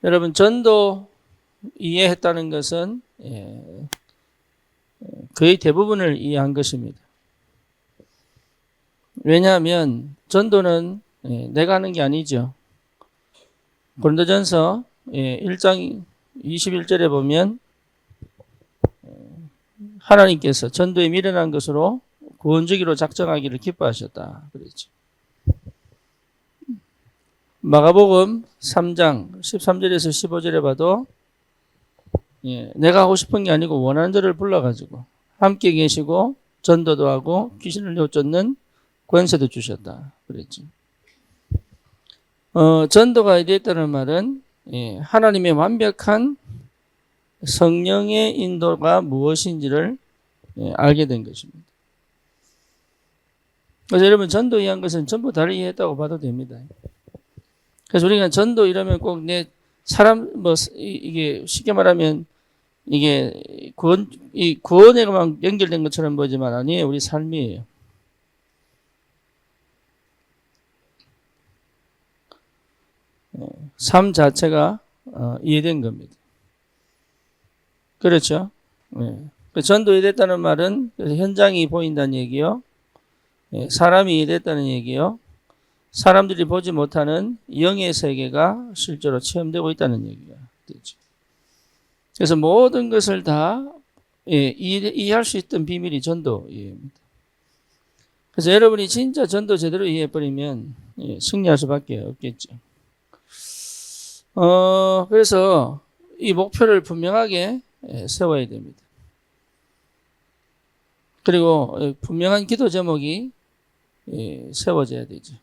여러분, 전도 이해했다는 것은 거의 대부분을 이해한 것입니다. 왜냐하면 전도는 내가 하는 게 아니죠. 고린도전서 1장 21절에 보면 하나님께서 전도에 미련한 것으로 구원주기로 작정하기를 기뻐하셨다 그랬죠. 마가복음 3장 13절에서 15절에 봐도 내가 하고 싶은 게 아니고 원하는 자를 불러가지고 함께 계시고 전도도 하고 귀신을 내쫓는 권세도 주셨다 그랬죠. 전도가 되었다는 말은 하나님의 완벽한 성령의 인도가 무엇인지를 알게 된 것입니다. 그래서 여러분, 전도 이해한 것은 전부 다르게 이해했다고 봐도 됩니다. 그래서 우리가 전도 이러면 꼭 내 사람 이게 쉽게 말하면 이게 구원에만 연결된 것처럼 보지만 아니에요. 우리 삶이에요. 삶 자체가 이해된 겁니다. 그렇죠? 전도 이해됐다는 말은 현장이 보인다는 얘기요. 사람이 이해됐다는 얘기요. 사람들이 보지 못하는 영의 세계가 실제로 체험되고 있다는 얘기가 되죠. 그래서 모든 것을 다 이해할 수 있던 비밀이 전도 이해입니다. 그래서 여러분이 진짜 전도 제대로 이해해버리면 승리할 수밖에 없겠죠. 그래서 이 목표를 분명하게 세워야 됩니다. 그리고 분명한 기도 제목이 세워져야 되죠.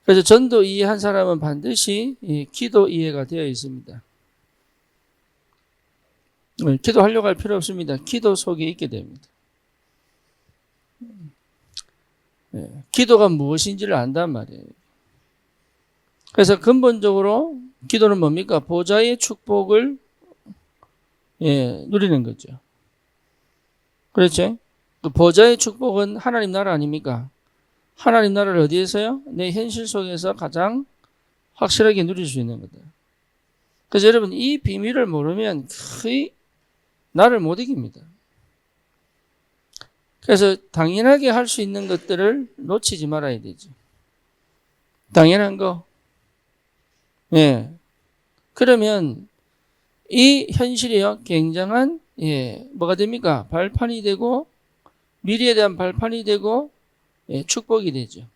그래서 전도 이해한 사람은 반드시 기도 이해가 되어 있습니다. 기도하려고 할 필요 없습니다. 기도 속에 있게 됩니다. 기도가 무엇인지를 안단 말이에요. 그래서 근본적으로 기도는 뭡니까? 보좌의 축복을 누리는 거죠. 그렇죠? 그 보좌의 축복은 하나님 나라 아닙니까? 하나님 나라를 어디에서요? 내 현실 속에서 가장 확실하게 누릴 수 있는 거다. 그래서 여러분, 이 비밀을 모르면 거의 나를 못 이깁니다. 그래서 당연하게 할 수 있는 것들을 놓치지 말아야 되죠. 당연한 거. 그러면 이 현실이요, 굉장한 뭐가 됩니까? 발판이 되고 미래에 대한 발판이 되고 축복이 되죠.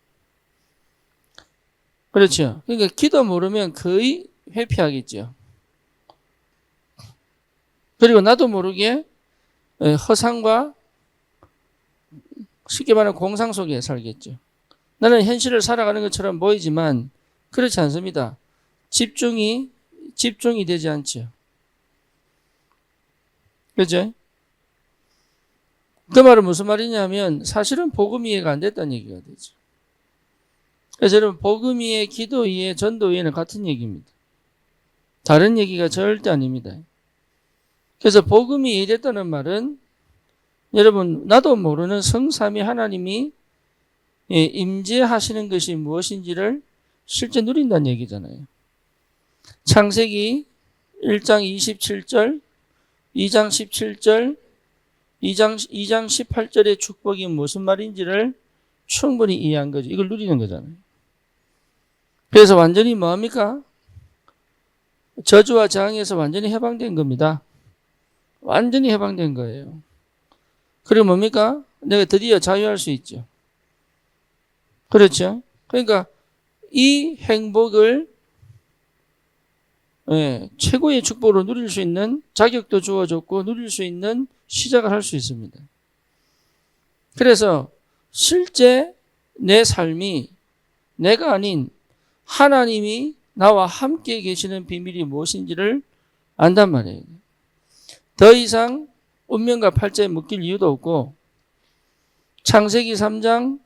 그렇죠. 그러니까 기도 모르면 거의 회피하겠죠. 그리고 나도 모르게 허상과 쉽게 말하면 공상 속에 살겠죠. 나는 현실을 살아가는 것처럼 보이지만 그렇지 않습니다. 집중이 되지 않죠. 그죠? 그 말은 무슨 말이냐면 사실은 복음 이해가 안 됐다는 얘기가 되죠. 그래서 여러분, 복음 이해, 기도 이해, 전도 이해는 같은 얘기입니다. 다른 얘기가 절대 아닙니다. 그래서 복음이 이해됐다는 말은 여러분, 나도 모르는 성삼위 하나님이 임재하시는 것이 무엇인지를 실제 누린다는 얘기잖아요. 창세기 1장 27절, 2장 17절, 2장 18절의 축복이 무슨 말인지를 충분히 이해한 거죠. 이걸 누리는 거잖아요. 그래서 완전히 뭐합니까? 저주와 재앙에서 완전히 해방된 겁니다. 완전히 해방된 거예요. 그리고 뭡니까? 내가 드디어 자유할 수 있죠. 그렇죠? 그러니까 이 행복을 최고의 축복으로 누릴 수 있는 자격도 주어졌고 누릴 수 있는 시작을 할 수 있습니다. 그래서 실제 내 삶이 내가 아닌 하나님이 나와 함께 계시는 비밀이 무엇인지를 안단 말이에요. 더 이상 운명과 팔자에 묶일 이유도 없고 창세기 3장,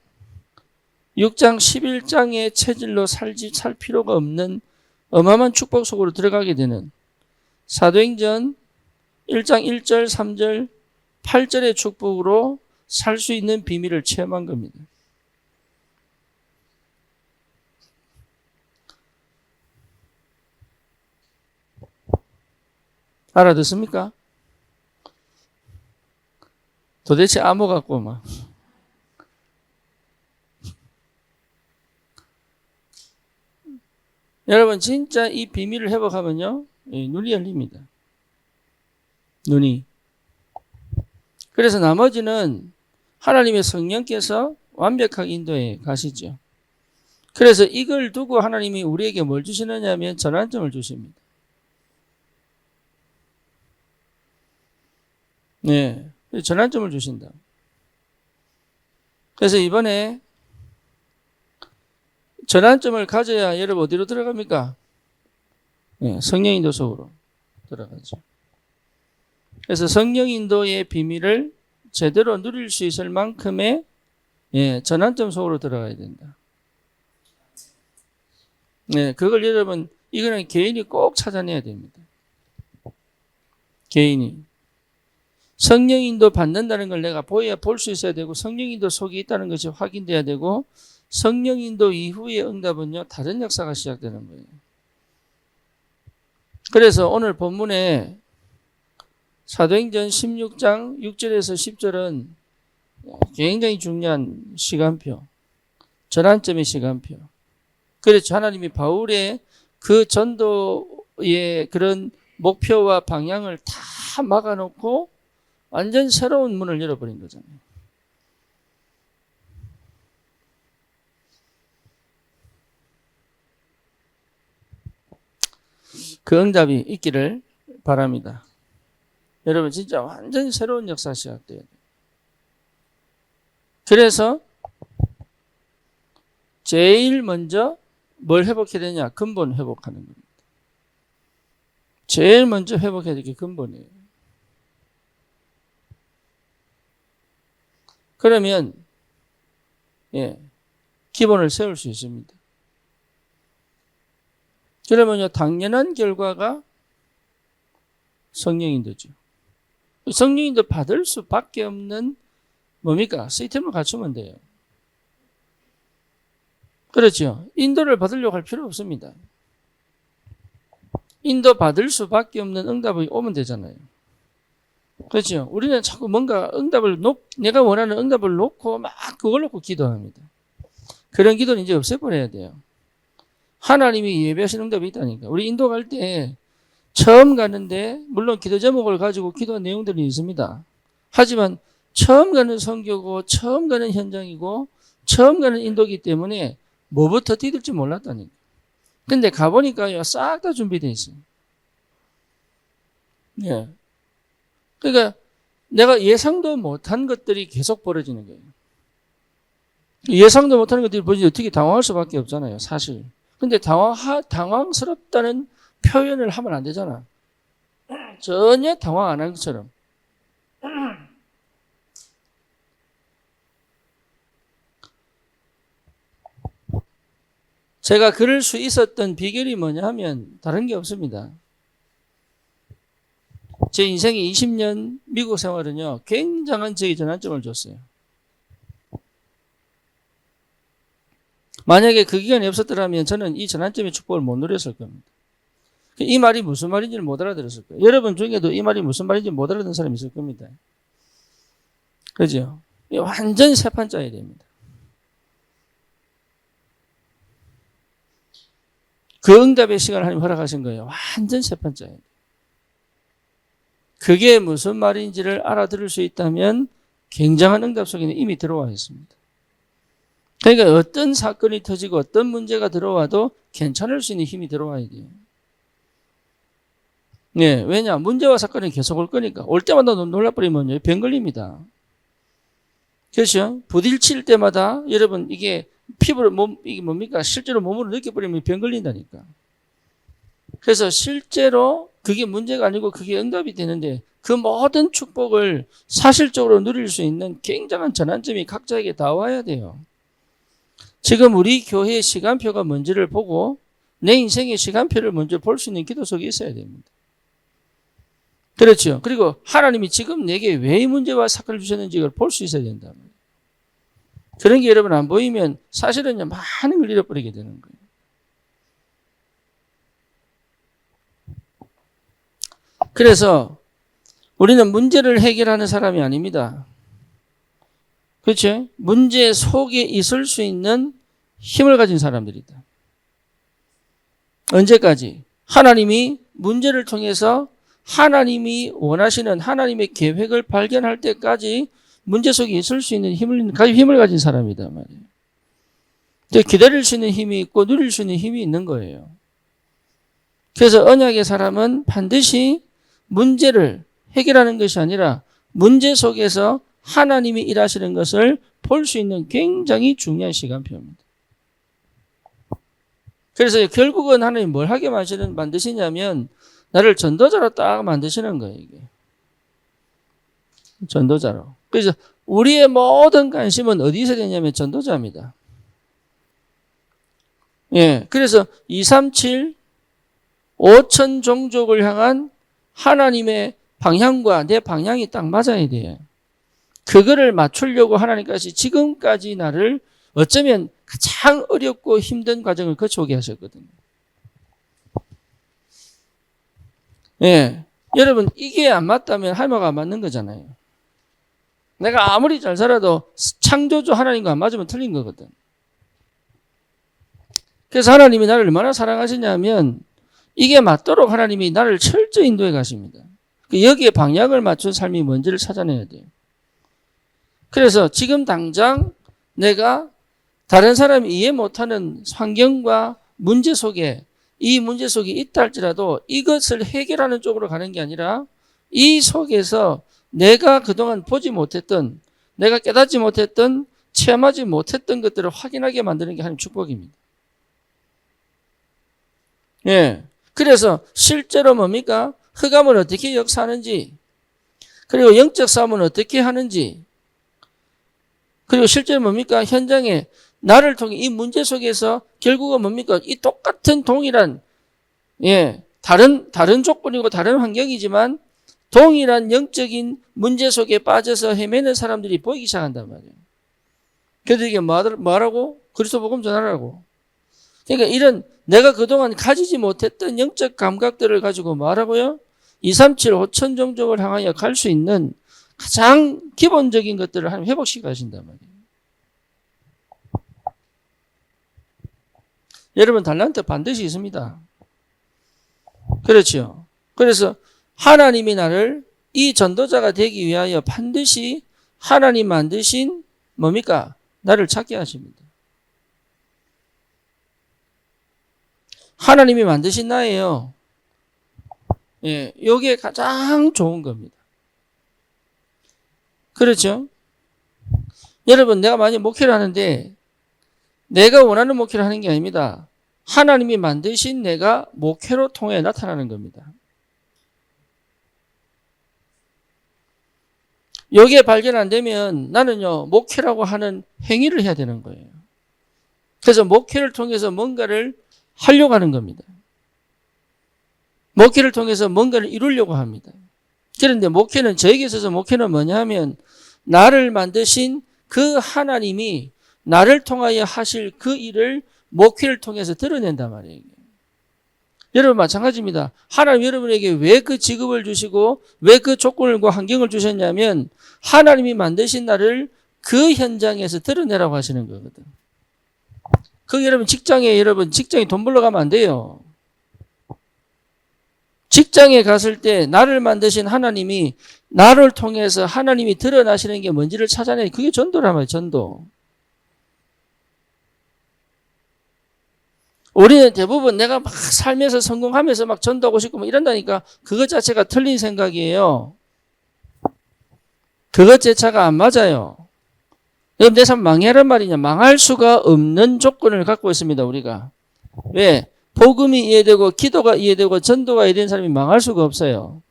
6장, 11장의 체질로 살 필요가 없는 어마어마한 축복 속으로 들어가게 되는 사도행전 1장 1절, 3절, 8절의 축복으로 살 수 있는 비밀을 체험한 겁니다. 알아듣습니까? 도대체 암호 같고 막. 여러분 진짜 이 비밀을 회복하면요, 눈이 열립니다. 눈이. 그래서 나머지는 하나님의 성령께서 완벽하게 인도해 가시죠. 그래서 이걸 두고 하나님이 우리에게 뭘 주시느냐 하면 전환점을 주십니다. 네, 전환점을 주신다. 그래서 이번에 전환점을 가져야 여러분 어디로 들어갑니까? 네, 성령 인도 속으로 들어가죠. 그래서 성령 인도의 비밀을 제대로 누릴 수 있을 만큼의 전환점 속으로 들어가야 된다. 네, 그걸 여러분, 이거는 개인이 꼭 찾아내야 됩니다. 개인이. 성령 인도 받는다는 걸 내가 보여야 볼 수 있어야 되고, 성령 인도 속에 있다는 것이 확인돼야 되고, 성령 인도 이후의 응답은요, 다른 역사가 시작되는 거예요. 그래서 오늘 본문에 사도행전 16장 6절에서 10절은 굉장히 중요한 시간표, 전환점의 시간표. 그렇죠. 하나님이 바울의 그 전도의 그런 목표와 방향을 다 막아놓고 완전 새로운 문을 열어버린 거잖아요. 그 응답이 있기를 바랍니다. 여러분 진짜 완전 새로운 역사 시작돼요. 그래서 제일 먼저 뭘 회복해야 되냐? 근본 회복하는 겁니다. 제일 먼저 회복해야 될 게 근본이에요. 그러면 기본을 세울 수 있습니다. 그러면요, 당연한 결과가 성령인도죠. 성령인도 받을 수밖에 없는 뭡니까? 시스템을 갖추면 돼요. 그렇죠. 인도를 받으려고 할 필요 없습니다. 인도 받을 수밖에 없는 응답이 오면 되잖아요. 그렇죠. 우리는 자꾸 뭔가 응답을 내가 원하는 응답을 놓고 막 그걸 놓고 기도합니다. 그런 기도는 이제 없애버려야 돼요. 하나님이 예배하신 응답이 있다니까. 우리 인도 갈 때 처음 가는데 물론 기도 제목을 가지고 기도한 내용들이 있습니다. 하지만 처음 가는 선교고 처음 가는 현장이고 처음 가는 인도기 때문에 뭐부터 뛰들지 몰랐다니까. 근데 가보니까요, 싹 다 준비되어 있어요. 예. 그러니까 내가 예상도 못한 것들이 계속 벌어지는 거예요. 예상도 못하는 것들이 벌어지면 어떻게 당황할 수밖에 없잖아요, 사실. 근데 당황스럽다는 표현을 하면 안 되잖아. 전혀 당황 안 한 것처럼. 제가 그럴 수 있었던 비결이 뭐냐 하면 다른 게 없습니다. 제 인생의 20년 미국 생활은요, 굉장한 저희 전환점을 줬어요. 만약에 그 기간이 없었더라면 저는 이 전환점의 축복을 못 누렸을 겁니다. 이 말이 무슨 말인지를 못 알아들었을 거예요. 여러분 중에도 이 말이 무슨 말인지 못 알아듣는 사람이 있을 겁니다. 그죠? 완전히 새판 짜야 됩니다. 그 응답의 시간을 하나님 허락하신 거예요. 완전 새판 짜야 돼요. 그게 무슨 말인지를 알아들을 수 있다면 굉장한 응답 속에는 이미 들어와 있습니다. 그러니까 어떤 사건이 터지고 어떤 문제가 들어와도 괜찮을 수 있는 힘이 들어와야 돼요. 네, 왜냐? 문제와 사건이 계속 올 거니까. 올 때마다 놀라버리면요, 병 걸립니다. 그렇죠? 부딪힐 때마다 여러분 이게 피부를 이게 뭡니까? 실제로 몸으로 느껴버리면 병 걸린다니까. 그래서 실제로 그게 문제가 아니고 그게 응답이 되는데 그 모든 축복을 사실적으로 누릴 수 있는 굉장한 전환점이 각자에게 다 와야 돼요. 지금 우리 교회의 시간표가 뭔지를 보고 내 인생의 시간표를 먼저 볼 수 있는 기도 속에 있어야 됩니다. 그렇죠. 그리고 하나님이 지금 내게 왜 이 문제와 사건을 주셨는지 이걸 볼 수 있어야 된다. 그런 게 여러분 안 보이면 사실은 많은 걸 잃어버리게 되는 거예요. 그래서 우리는 문제를 해결하는 사람이 아닙니다. 그렇죠? 문제 속에 있을 수 있는 힘을 가진 사람들이다. 언제까지? 하나님이 문제를 통해서 하나님이 원하시는 하나님의 계획을 발견할 때까지 문제 속에 있을 수 있는 힘을 가진 사람이다 말이에요. 기다릴 수 있는 힘이 있고 누릴 수 있는 힘이 있는 거예요. 그래서 언약의 사람은 반드시 문제를 해결하는 것이 아니라 문제 속에서 하나님이 일하시는 것을 볼 수 있는 굉장히 중요한 시간표입니다. 그래서 결국은 하나님 뭘 하게 만드시냐면 나를 전도자로 딱 만드시는 거예요. 이게. 전도자로. 그래서 우리의 모든 관심은 어디서 되냐면 전도자입니다. 예, 그래서 237 5천 종족을 향한 하나님의 방향과 내 방향이 딱 맞아야 돼요. 그거를 맞추려고 하나님께서 지금까지 나를 어쩌면 가장 어렵고 힘든 과정을 거쳐오게 하셨거든요. 예, 여러분 이게 안 맞다면 할마가 안 맞는 거잖아요. 내가 아무리 잘 살아도 창조주 하나님과 안 맞으면 틀린 거거든. 그래서 하나님이 나를 얼마나 사랑하시냐면 이게 맞도록 하나님이 나를 철저히 인도해 가십니다. 여기에 방향을 맞춘 삶이 뭔지를 찾아내야 돼요. 그래서 지금 당장 내가 다른 사람이 이해 못하는 환경과 문제 속에 이 문제 속에 있다 할지라도 이것을 해결하는 쪽으로 가는 게 아니라 이 속에서 내가 그동안 보지 못했던 내가 깨닫지 못했던 체험하지 못했던 것들을 확인하게 만드는 게 하나님의 축복입니다. 예. 그래서 실제로 뭡니까? 흑암을 어떻게 역사하는지, 그리고 영적 싸움은 어떻게 하는지, 그리고 실제로 뭡니까? 현장에 나를 통해 이 문제 속에서 결국은 뭡니까? 이 똑같은 동일한, 예, 다른 조건이고 다른 환경이지만 동일한 영적인 문제 속에 빠져서 헤매는 사람들이 보이기 시작한단 말이에요. 그래서 이게 뭐라고? 그리스도 복음 전하라고. 그러니까 이런 내가 그동안 가지지 못했던 영적 감각들을 가지고 뭐라고요? 237 5천 종족을 향하여 갈 수 있는 가장 기본적인 것들을 하나님 회복시켜 가신단 말이에요. 여러분 달란트 반드시 있습니다. 그렇죠. 그래서 하나님이 나를 이 전도자가 되기 위하여 반드시 하나님 만드신 뭡니까? 나를 찾게 하십니다. 하나님이 만드신 나예요. 예, 이게 가장 좋은 겁니다. 그렇죠? 여러분, 내가 만약 목회를 하는데 내가 원하는 목회를 하는 게 아닙니다. 하나님이 만드신 내가 목회로 통해 나타나는 겁니다. 여기에 발견 안 되면 나는요, 목회라고 하는 행위를 해야 되는 거예요. 그래서 목회를 통해서 뭔가를 하려고 하는 겁니다. 목회를 통해서 뭔가를 이루려고 합니다. 그런데 목회는, 저에게 있어서 목회는 뭐냐 하면 나를 만드신 그 하나님이 나를 통하여 하실 그 일을 목회를 통해서 드러낸단 말이에요. 여러분 마찬가지입니다. 하나님 여러분에게 왜 그 직업을 주시고 왜 그 조건과 환경을 주셨냐면 하나님이 만드신 나를 그 현장에서 드러내라고 하시는 거거든. 여러분 직장에 돈 벌러 가면 안 돼요. 직장에 갔을 때 나를 만드신 하나님이 나를 통해서 하나님이 드러나시는 게 뭔지를 찾아내. 그게 전도란 말이에요. 전도. 우리는 대부분 내가 막 살면서 성공하면서 막 전도하고 싶고 막 이런다니까 그것 자체가 틀린 생각이에요. 그것 자체가 안 맞아요. 여러분 내 삶 망해란 말이냐? 망할 수가 없는 조건을 갖고 있습니다. 우리가. 왜? 복음이 이해되고 기도가 이해되고 전도가 이해된 사람이 망할 수가 없어요.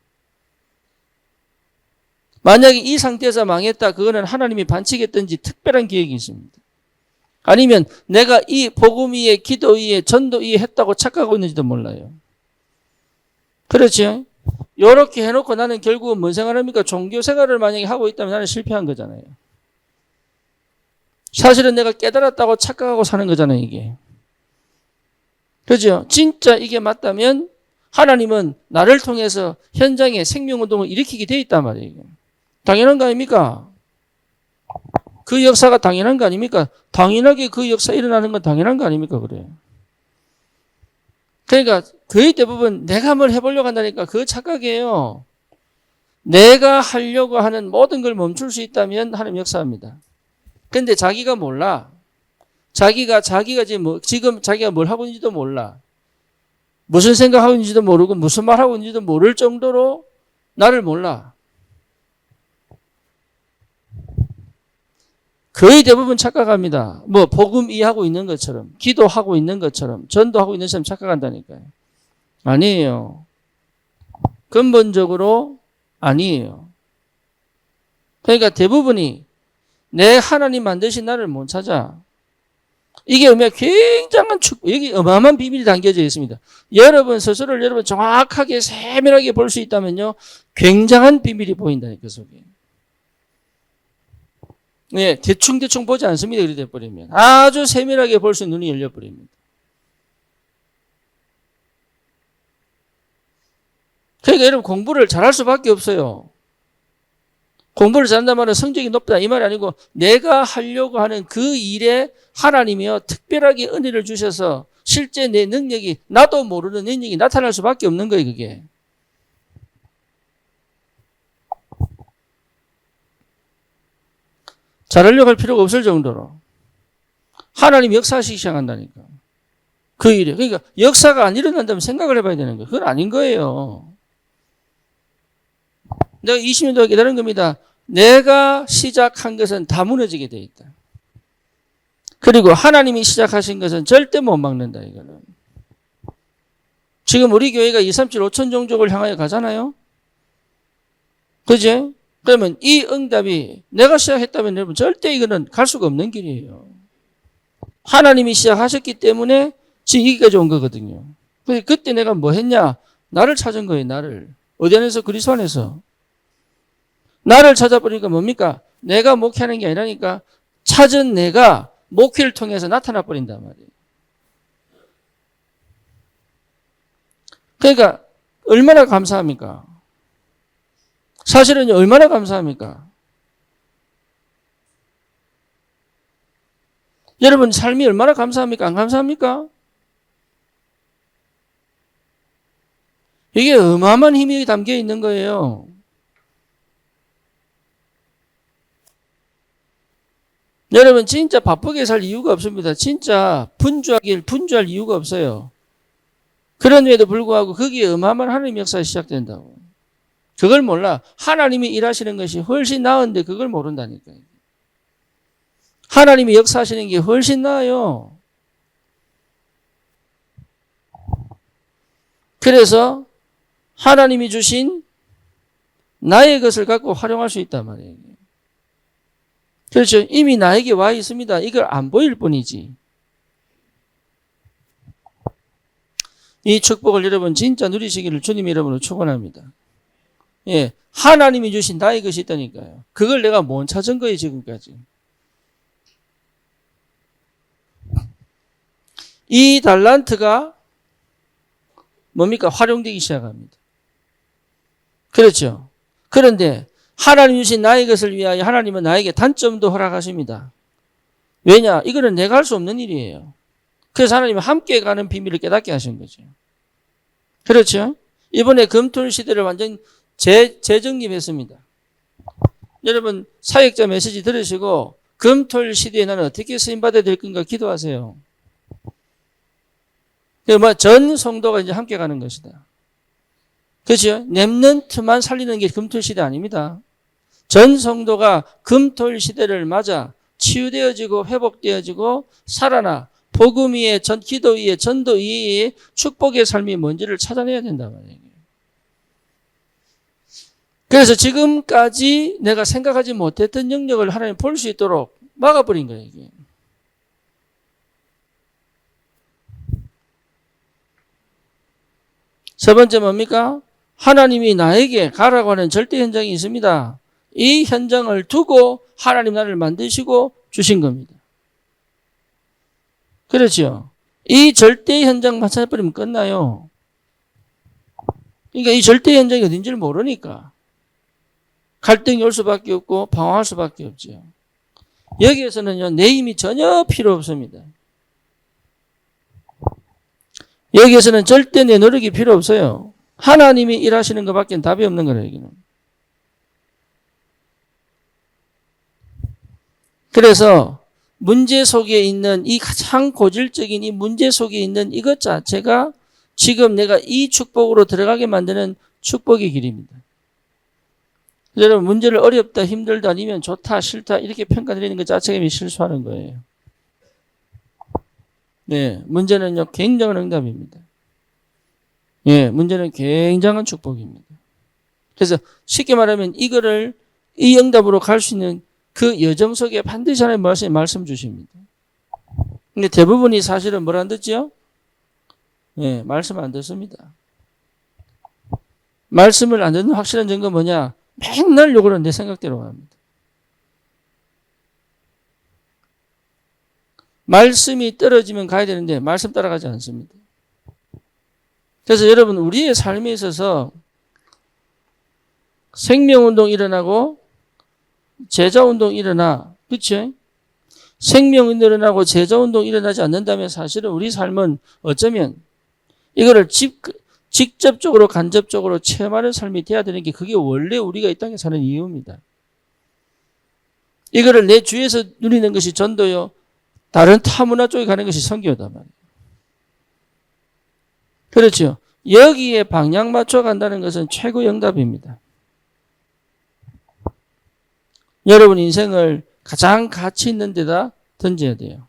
만약에 이 상태에서 망했다, 그거는 하나님이 반칙했든지 특별한 계획이 있습니다. 아니면 내가 이 복음 이해, 기도 이해, 전도 이해 했다고 착각하고 있는지도 몰라요. 그렇죠? 이렇게 해놓고 나는 결국은 뭔 생각합니까? 종교 생활을 만약에 하고 있다면 나는 실패한 거잖아요. 사실은 내가 깨달았다고 착각하고 사는 거잖아요, 이게. 그죠? 진짜 이게 맞다면 하나님은 나를 통해서 현장에 생명운동을 일으키게 돼 있단 말이에요. 당연한 거 아닙니까? 그 역사가 당연한 거 아닙니까? 당연하게 그 역사 일어나는 건 당연한 거 아닙니까? 그래요. 그러니까 거의 대부분 내가 뭘 해보려고 한다니까 그 착각이에요. 내가 하려고 하는 모든 걸 멈출 수 있다면 하나님 역사합니다. 근데 자기가 몰라. 자기가 지금 자기가 뭘 하고 있는지도 몰라. 무슨 생각하고 있는지도 모르고 무슨 말하고 있는지도 모를 정도로 나를 몰라. 거의 대부분 착각합니다. 뭐 복음 이해하고 있는 것처럼, 기도하고 있는 것처럼, 전도하고 있는 것처럼 착각한다니까요. 아니에요. 근본적으로 아니에요. 그러니까 대부분이 내 하나님 만드신 나를 못 찾아. 이게 굉장한 축복, 여기 어마어마한 비밀이 담겨져 있습니다. 여러분 스스로를 여러분 정확하게 세밀하게 볼 수 있다면요, 굉장한 비밀이 보인다니까 그 속에. 네, 대충 보지 않습니다. 이렇게 돼버리면 아주 세밀하게 볼 수 있는 눈이 열려버립니다. 그러니까 여러분 공부를 잘할 수밖에 없어요. 공부를 잘한단 말은 성적이 높다 이 말이 아니고 내가 하려고 하는 그 일에 하나님이요 특별하게 은혜를 주셔서 실제 내 능력이 나도 모르는 능력이 나타날 수밖에 없는 거예요. 그게. 잘하려고 할 필요가 없을 정도로 하나님 역사하시기 시작한다니까. 그 일에. 그러니까 역사가 안 일어난다면 생각을 해봐야 되는 거예요. 그건 아닌 거예요. 내가 20년 동안 깨달은 겁니다. 내가 시작한 것은 다 무너지게 돼 있다. 그리고 하나님이 시작하신 것은 절대 못 막는다. 이거는. 지금 우리 교회가 237 5천 종족을 향하여 가잖아요. 그지? 그러면 이 응답이 내가 시작했다면 여러분 절대 이거는 갈 수가 없는 길이에요. 하나님이 시작하셨기 때문에 지금 여기까지 온 거거든요. 그때 내가 뭐 했냐? 나를 찾은 거예요. 나를. 어디 안에서? 그리스도 안에서. 나를 찾아보니까 뭡니까? 내가 목회하는 게 아니라니까 찾은 내가 목회를 통해서 나타나 버린단 말이에요. 그러니까 얼마나 감사합니까? 사실은 얼마나 감사합니까? 여러분 삶이 얼마나 감사합니까? 안 감사합니까? 이게 어마어마한 힘이 담겨 있는 거예요. 여러분 진짜 바쁘게 살 이유가 없습니다. 진짜 분주할 이유가 없어요. 그런데도 불구하고 거기에 어마어마한 하나님의 역사가 시작된다고. 그걸 몰라. 하나님이 일하시는 것이 훨씬 나은데 그걸 모른다니까요. 하나님이 역사하시는 게 훨씬 나아요. 그래서 하나님이 주신 나의 것을 갖고 활용할 수 있단 말이에요. 그렇죠. 이미 나에게 와 있습니다. 이걸 안 보일 뿐이지. 이 축복을 여러분 진짜 누리시기를 주님 여러분을 축원합니다. 예, 하나님이 주신 나의 것이 있다니까요. 그걸 내가 못 찾은 거예요, 지금까지. 이 달란트가 뭡니까? 활용되기 시작합니다. 그렇죠. 그런데 하나님 주신 나의 것을 위하여 하나님은 나에게 단점도 허락하십니다. 왜냐? 이거는 내가 할 수 없는 일이에요. 그래서 하나님은 함께 가는 비밀을 깨닫게 하신 거죠. 그렇죠? 이번에 금토일 시대를 완전 재정립했습니다. 여러분 사역자 메시지 들으시고 금토일 시대에 나는 어떻게 쓰임받아야 될 건가 기도하세요. 전 성도가 이제 함께 가는 것이다. 그렇죠? 렘넌트만 살리는 게 금토일 시대 아닙니다. 전 성도가 금토일 시대를 맞아 치유되어지고 회복되어지고 살아나 복음 위에 기도 위에 전도 위에 축복의 삶이 뭔지를 찾아내야 된단 말이에요. 그래서 지금까지 내가 생각하지 못했던 영역을 하나님 볼 수 있도록 막아버린 거예요. 이게. 세 번째 뭡니까? 하나님이 나에게 가라고 하는 절대 현장이 있습니다. 이 현장을 두고 하나님 나를 만드시고 주신 겁니다. 그렇죠? 이 절대 현장만 찾아버리면 끝나요. 그러니까 이 절대 현장이 어딘지를 모르니까 갈등이 올 수밖에 없고 방황할 수밖에 없죠. 여기에서는요, 내 힘이 전혀 필요 없습니다. 여기에서는 절대 내 노력이 필요 없어요. 하나님이 일하시는 것밖에 답이 없는 거예요, 여기는. 그래서 문제 속에 있는 이 가장 고질적인 이 문제 속에 있는 이것 자체가 지금 내가 이 축복으로 들어가게 만드는 축복의 길입니다. 여러분, 문제를 어렵다, 힘들다, 아니면 좋다, 싫다 이렇게 평가드리는 것 자체가 이미 실수하는 거예요. 네, 문제는요 굉장한 응답입니다. 예, 문제는 굉장한 축복입니다. 그래서 쉽게 말하면 이거를 이 응답으로 갈 수 있는 그 여정 속에 반드시 하나님 말씀 주십니다. 근데 대부분이 사실은 뭘 안 듣죠? 예, 말씀 안 듣습니다. 말씀을 안 듣는 확실한 증거 뭐냐? 맨날 요구는 내 생각대로 합니다. 말씀이 떨어지면 가야 되는데 말씀 따라가지 않습니다. 그래서 여러분, 우리의 삶에 있어서 생명운동 일어나고 제자운동 일어나, 그렇죠? 생명운동 일어나고 제자운동 일어나지 않는다면 사실은 우리 삶은 어쩌면 이거를 직접적으로 간접적으로 체험하는 삶이 돼야 되는 게 그게 원래 우리가 이 땅에 사는 이유입니다. 이거를 내 주위에서 누리는 것이 전도요, 다른 타문화 쪽에 가는 것이 선교단 말이에요. 그렇죠. 여기에 방향 맞춰 간다는 것은 최고의 응답입니다. 여러분 인생을 가장 가치 있는 데다 던져야 돼요.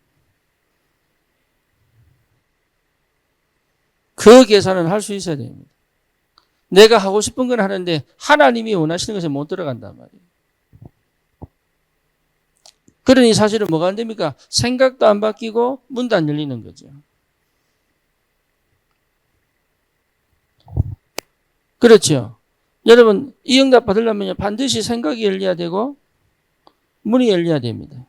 그 계산은 할 수 있어야 됩니다. 내가 하고 싶은 건 하는데 하나님이 원하시는 것에 못 들어간단 말이에요. 그러니 사실은 뭐가 안 됩니까? 생각도 안 바뀌고 문도 안 열리는 거죠. 그렇죠. 여러분, 이 응답 받으려면 반드시 생각이 열려야 되고 문이 열려야 됩니다.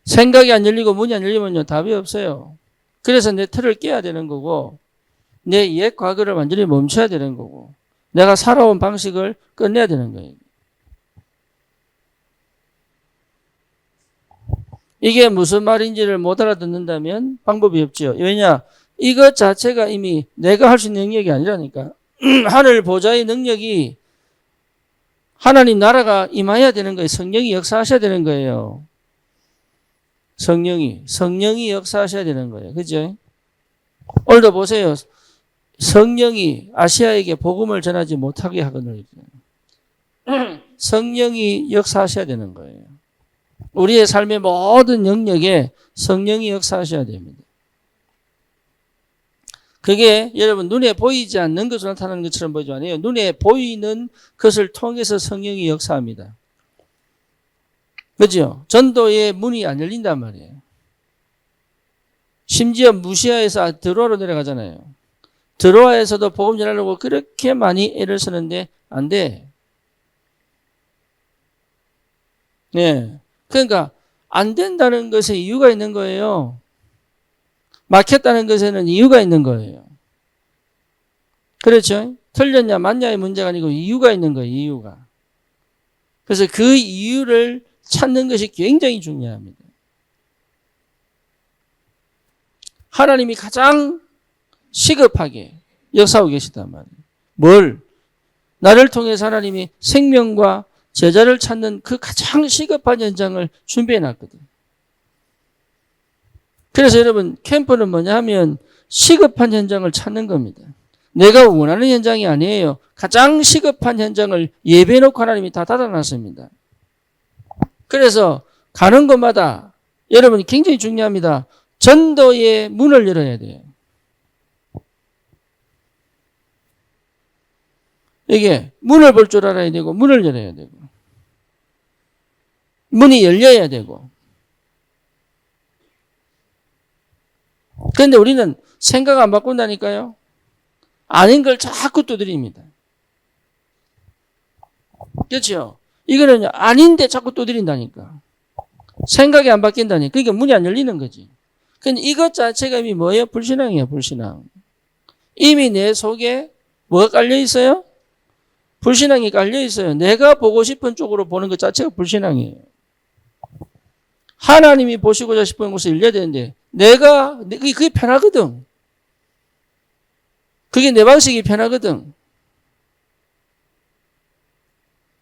생각이 안 열리고 문이 안 열리면요, 답이 없어요. 그래서 내 틀을 깨야 되는 거고, 내 옛 과거를 완전히 멈춰야 되는 거고, 내가 살아온 방식을 끝내야 되는 거예요. 이게 무슨 말인지를 못 알아듣는다면 방법이 없죠. 왜냐? 이것 자체가 이미 내가 할 수 있는 능력이 아니라니까. 하늘 보좌의 능력이 하나님 나라가 임해야 되는 거예요. 성령이 역사하셔야 되는 거예요. 성령이 역사하셔야 되는 거예요. 그죠? 오늘도 보세요. 성령이 아시아에게 복음을 전하지 못하게 하거든요. 성령이 역사하셔야 되는 거예요. 우리의 삶의 모든 영역에 성령이 역사하셔야 됩니다. 그게 여러분 눈에 보이지 않는 것으로 나타나는 것처럼 보이지 않아요. 눈에 보이는 것을 통해서 성령이 역사합니다. 그죠? 전도의 문이 안 열린단 말이에요. 심지어 무시아에서 드로아로 내려가잖아요. 드로아에서도 복음 전하려고 그렇게 많이 애를 쓰는데 안 돼. 네. 그러니까 안 된다는 것에 이유가 있는 거예요. 막혔다는 것에는 이유가 있는 거예요. 그렇죠? 틀렸냐 맞냐의 문제가 아니고 이유가 있는 거예요. 이유가. 그래서 그 이유를 찾는 것이 굉장히 중요합니다. 하나님이 가장 시급하게 역사하고 계시단 말이에요. 뭘? 나를 통해서 하나님이 생명과 제자를 찾는 그 가장 시급한 현장을 준비해 놨거든. 그래서 여러분 캠프는 뭐냐 하면 시급한 현장을 찾는 겁니다. 내가 원하는 현장이 아니에요. 가장 시급한 현장을 예배해 놓고 하나님이 다 닫아놨습니다. 그래서 가는 곳마다 여러분 굉장히 중요합니다. 전도의 문을 열어야 돼요. 이게 문을 볼 줄 알아야 되고 문을 열어야 되고 문이 열려야 되고. 그런데 우리는 생각 안 바꾼다니까요. 아닌 걸 자꾸 두드립니다. 그렇죠? 이거는 아닌데 자꾸 두드린다니까. 생각이 안 바뀐다니까. 그러니까 문이 안 열리는 거지. 근데 이것 자체가 이미 뭐예요? 불신앙이에요, 불신앙. 이미 내 속에 뭐가 깔려 있어요? 불신앙이 깔려 있어요. 내가 보고 싶은 쪽으로 보는 것 자체가 불신앙이에요. 하나님이 보시고자 싶은 것을 일려야 되는데 그게 편하거든. 그게 내 방식이 편하거든.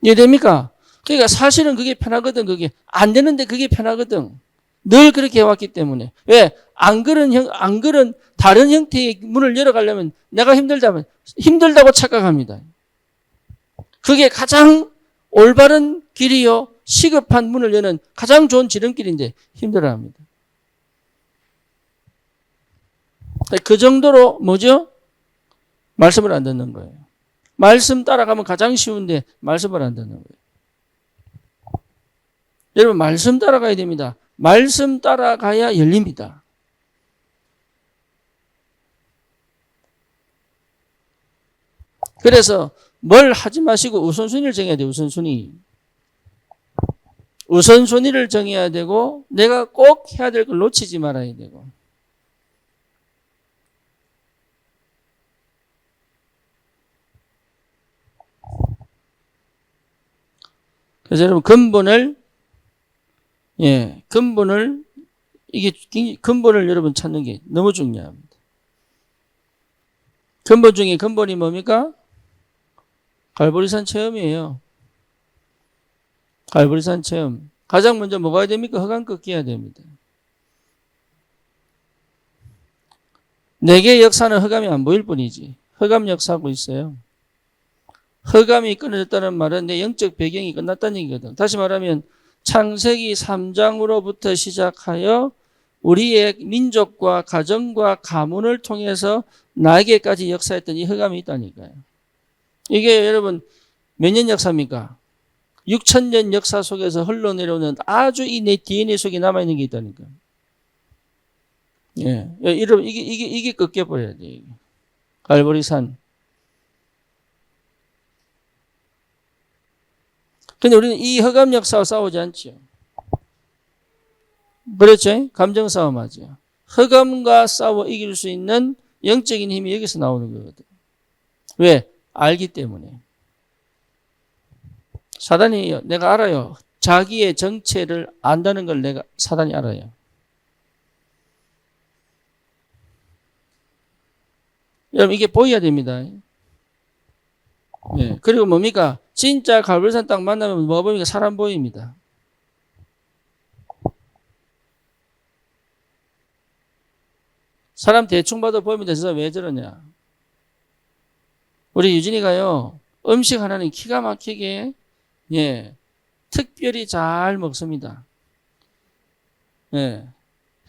이해됩니까? 그러니까 사실은 그게 편하거든. 그게 안 되는데 그게 편하거든. 늘 그렇게 해왔기 때문에. 왜? 안 그런 다른 형태의 문을 열어가려면 내가 힘들다고 착각합니다. 그게 가장 올바른 길이요. 시급한 문을 여는 가장 좋은 지름길인데 힘들어합니다. 그 정도로 뭐죠? 말씀을 안 듣는 거예요. 말씀 따라가면 가장 쉬운데 말씀을 안 듣는 거예요. 여러분 말씀 따라가야 됩니다. 말씀 따라가야 열립니다. 그래서 뭘 하지 마시고 우선순위를 정해야 돼요. 우선순위를 정해야 되고 내가 꼭 해야 될 걸 놓치지 말아야 되고. 그래서 여러분 근본을 여러분 찾는 게 너무 중요합니다. 근본 중에 근본이 뭡니까? 갈보리산 체험이에요. 갈보리산 체험. 가장 먼저 뭐가 해야 됩니까? 흑암 꺾여야 됩니다. 내게 역사는 흑암이 안 보일 뿐이지. 흑암 역사하고 있어요. 흑암이 끊어졌다는 말은 내 영적 배경이 끝났다는 얘기거든. 다시 말하면 창세기 3장으로부터 시작하여 우리의 민족과 가정과 가문을 통해서 나에게까지 역사했던 이 흑암이 있다니까요. 이게 여러분 몇 년 역사입니까? 6,000년 역사 속에서 흘러내려오는 아주 이 내 DNA 속에 남아있는 게 있다니까요. 예. 여러분 이게 꺾여버려야 돼요. 갈보리산. 근데 우리는 이 흑암 역사와 싸우지 않죠. 그렇죠? 감정 싸움하죠. 흑암과 싸워 이길 수 있는 영적인 힘이 여기서 나오는 거거든. 왜? 알기 때문에. 사단이 내가 알아요. 자기의 정체를 안다는 걸 사단이 알아요. 여러분 이게 보여야 됩니다. 네. 그리고 뭡니까? 진짜 갈보리산 딱 만나면 뭐 보입니까? 사람 보입니다. 사람 대충 봐도 보입니다. 저 사람 왜 저러냐? 우리 유진이가요. 음식 하나는 기가 막히게 특별히 잘 먹습니다.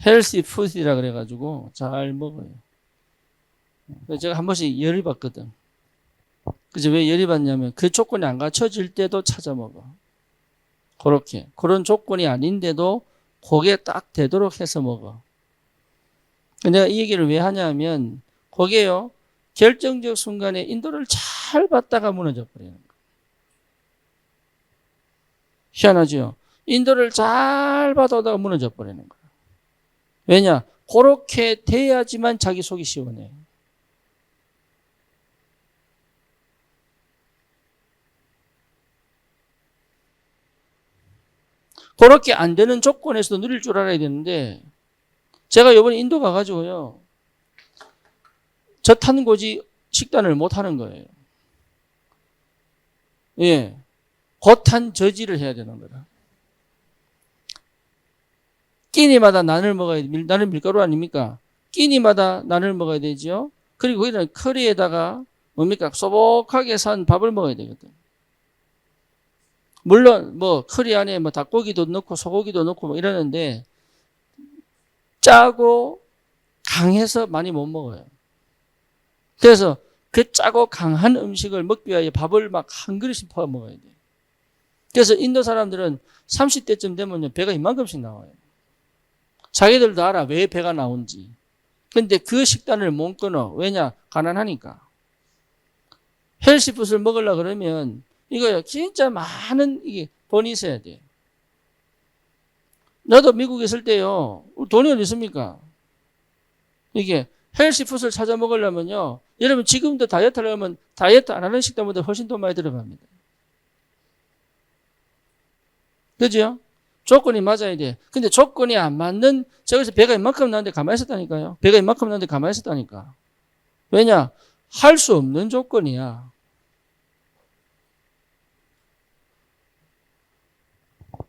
헬시 푸드라 그래가지고 잘 먹어요. 그래서 제가 한 번씩 열이 받거든. 그래서 왜 열이 받냐면 그 조건이 안 갖춰질 때도 찾아 먹어. 그런 조건이 아닌데도 그게 딱 되도록 해서 먹어. 내가 이 얘기를 왜 하냐면 그게요. 결정적 순간에 인도를 잘 받다가 무너져 버리는 거예요. 희한하죠? 인도를 잘 받아다가 무너져 버리는 거예요. 왜냐? 그렇게 돼야지만 자기 속이 시원해요. 그렇게 안 되는 조건에서도 누릴 줄 알아야 되는데 제가 이번에 인도 가가지고요. 젖 하는 고지 식단을 못 하는 거예요. 고탄 저지를 해야 되는 거라. 끼니마다 난을 먹어야 돼. 나는 밀가루 아닙니까? 끼니마다 난을 먹어야 되죠. 그리고 거기는 커리에다가 뭡니까? 소복하게 산 밥을 먹어야 되거든. 물론 커리 안에 닭고기도 넣고 소고기도 넣고 이러는데 짜고 강해서 많이 못 먹어요. 그래서 그 짜고 강한 음식을 먹기 위해 밥을 막 한 그릇씩 퍼 먹어야 돼요. 그래서 인도 사람들은 30대쯤 되면 배가 이만큼씩 나와요. 자기들도 알아 왜 배가 나온지. 근데 그 식단을 못 끊어. 왜냐? 가난하니까. 헬시푸드를 먹으려고 그러면 이거요 진짜 많은 돈이 있어야 돼요. 나도 미국에 있을 때요 돈이 어디 있습니까? 이게 헬시푸드를 찾아 먹으려면요. 여러분 지금도 다이어트 하려면 다이어트 안 하는 식단보다 훨씬 더 많이 들어갑니다. 그죠? 조건이 맞아야 돼. 근데 조건이 안 맞는, 저기서 배가 이만큼 나는데 가만히 있었다니까요. 배가 이만큼 나는데 가만히 있었다니까. 왜냐? 할 수 없는 조건이야.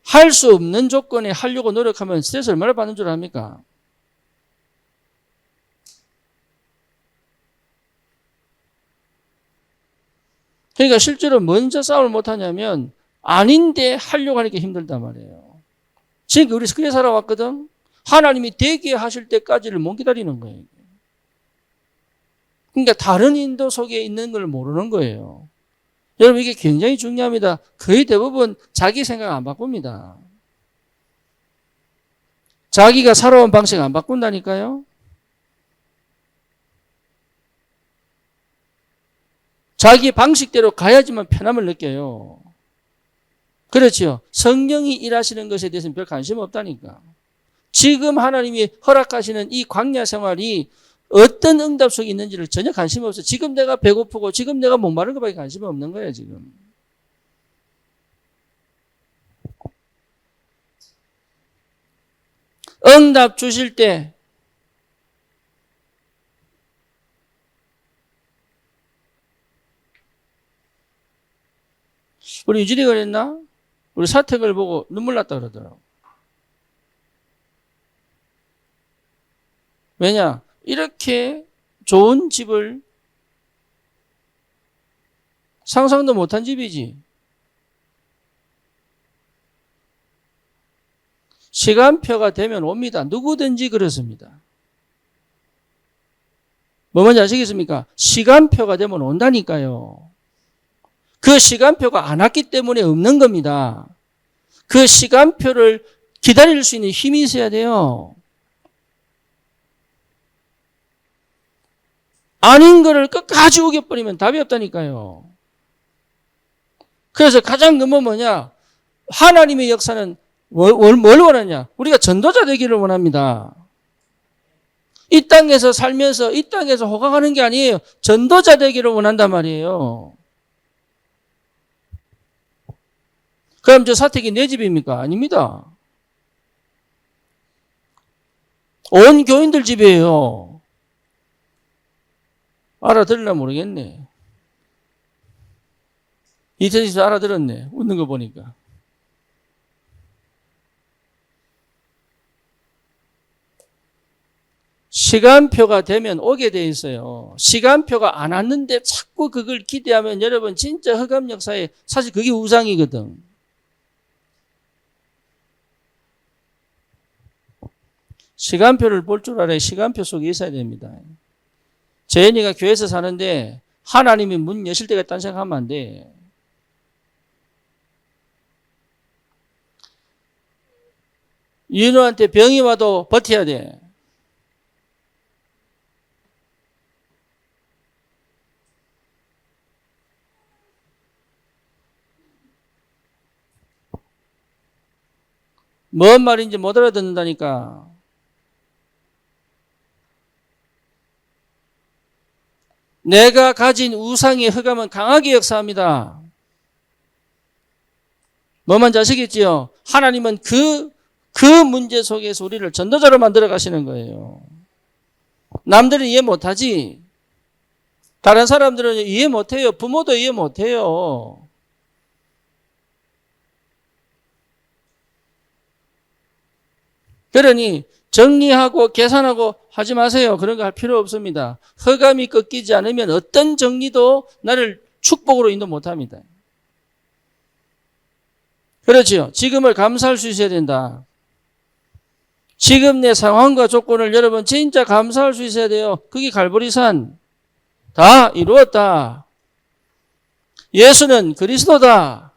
할 수 없는 조건에 하려고 노력하면 스트레스 얼마나 받는 줄 압니까? 그러니까 실제로 먼저 싸움을 못하냐면 아닌데 하려고 하니까 힘들단 말이에요. 지금 우리 그래 살아왔거든. 하나님이 되게 하실 때까지를 못 기다리는 거예요. 그러니까 다른 인도 속에 있는 걸 모르는 거예요. 여러분 이게 굉장히 중요합니다. 거의 대부분 자기 생각 안 바꿉니다. 자기가 살아온 방식 안 바꾼다니까요. 자기 방식대로 가야지만 편함을 느껴요. 그렇죠. 성령이 일하시는 것에 대해서는 별 관심 없다니까. 지금 하나님이 허락하시는 이 광야 생활이 어떤 응답 속에 있는지를 전혀 관심 없어요. 지금 내가 배고프고 지금 내가 목마른 것밖에 관심이 없는 거예요, 지금. 응답 주실 때 우리 유진이가 그랬나? 우리 사택을 보고 눈물 났다 그러더라고. 왜냐? 이렇게 좋은 집을 상상도 못한 집이지. 시간표가 되면 옵니다. 누구든지 그렇습니다. 뭐 뭔지 아시겠습니까? 시간표가 되면 온다니까요. 그 시간표가 안 왔기 때문에 없는 겁니다. 그 시간표를 기다릴 수 있는 힘이 있어야 돼요. 아닌 거를 끝까지 우겨버리면 답이 없다니까요. 그래서 가장 근본 뭐냐? 하나님의 역사는 뭘 원하냐? 우리가 전도자 되기를 원합니다. 이 땅에서 살면서 이 땅에서 호강하는 게 아니에요. 전도자 되기를 원한단 말이에요. 그럼 저 사택이 내 집입니까? 아닙니다. 온 교인들 집이에요. 알아들으나 모르겠네. 이태리에서 알아들었네. 웃는 거 보니까. 시간표가 되면 오게 돼 있어요. 시간표가 안 왔는데 자꾸 그걸 기대하면 여러분 진짜 흑암 역사에 사실 그게 우상이거든. 시간표를 볼 줄 알아야 시간표 속에 있어야 됩니다. 재현이가 교회에서 사는데 하나님이 문 여실 때가 있다는 생각하면 안 돼. 윤호한테 병이 와도 버텨야 돼. 뭔 말인지 못 알아듣는다니까. 내가 가진 우상의 흑암은 강하게 역사합니다. 뭐만 아시겠지요? 하나님은 그 문제 속에서 우리를 전도자로 만들어 가시는 거예요. 남들은 이해 못하지. 다른 사람들은 이해 못해요. 부모도 이해 못해요. 그러니 정리하고 계산하고 하지 마세요. 그런 거 할 필요 없습니다. 흑암이 꺾이지 않으면 어떤 정리도 나를 축복으로 인도 못합니다. 그렇죠. 지금을 감사할 수 있어야 된다. 지금 내 상황과 조건을 여러분 진짜 감사할 수 있어야 돼요. 그게 갈보리산. 다 이루었다. 예수는 그리스도다.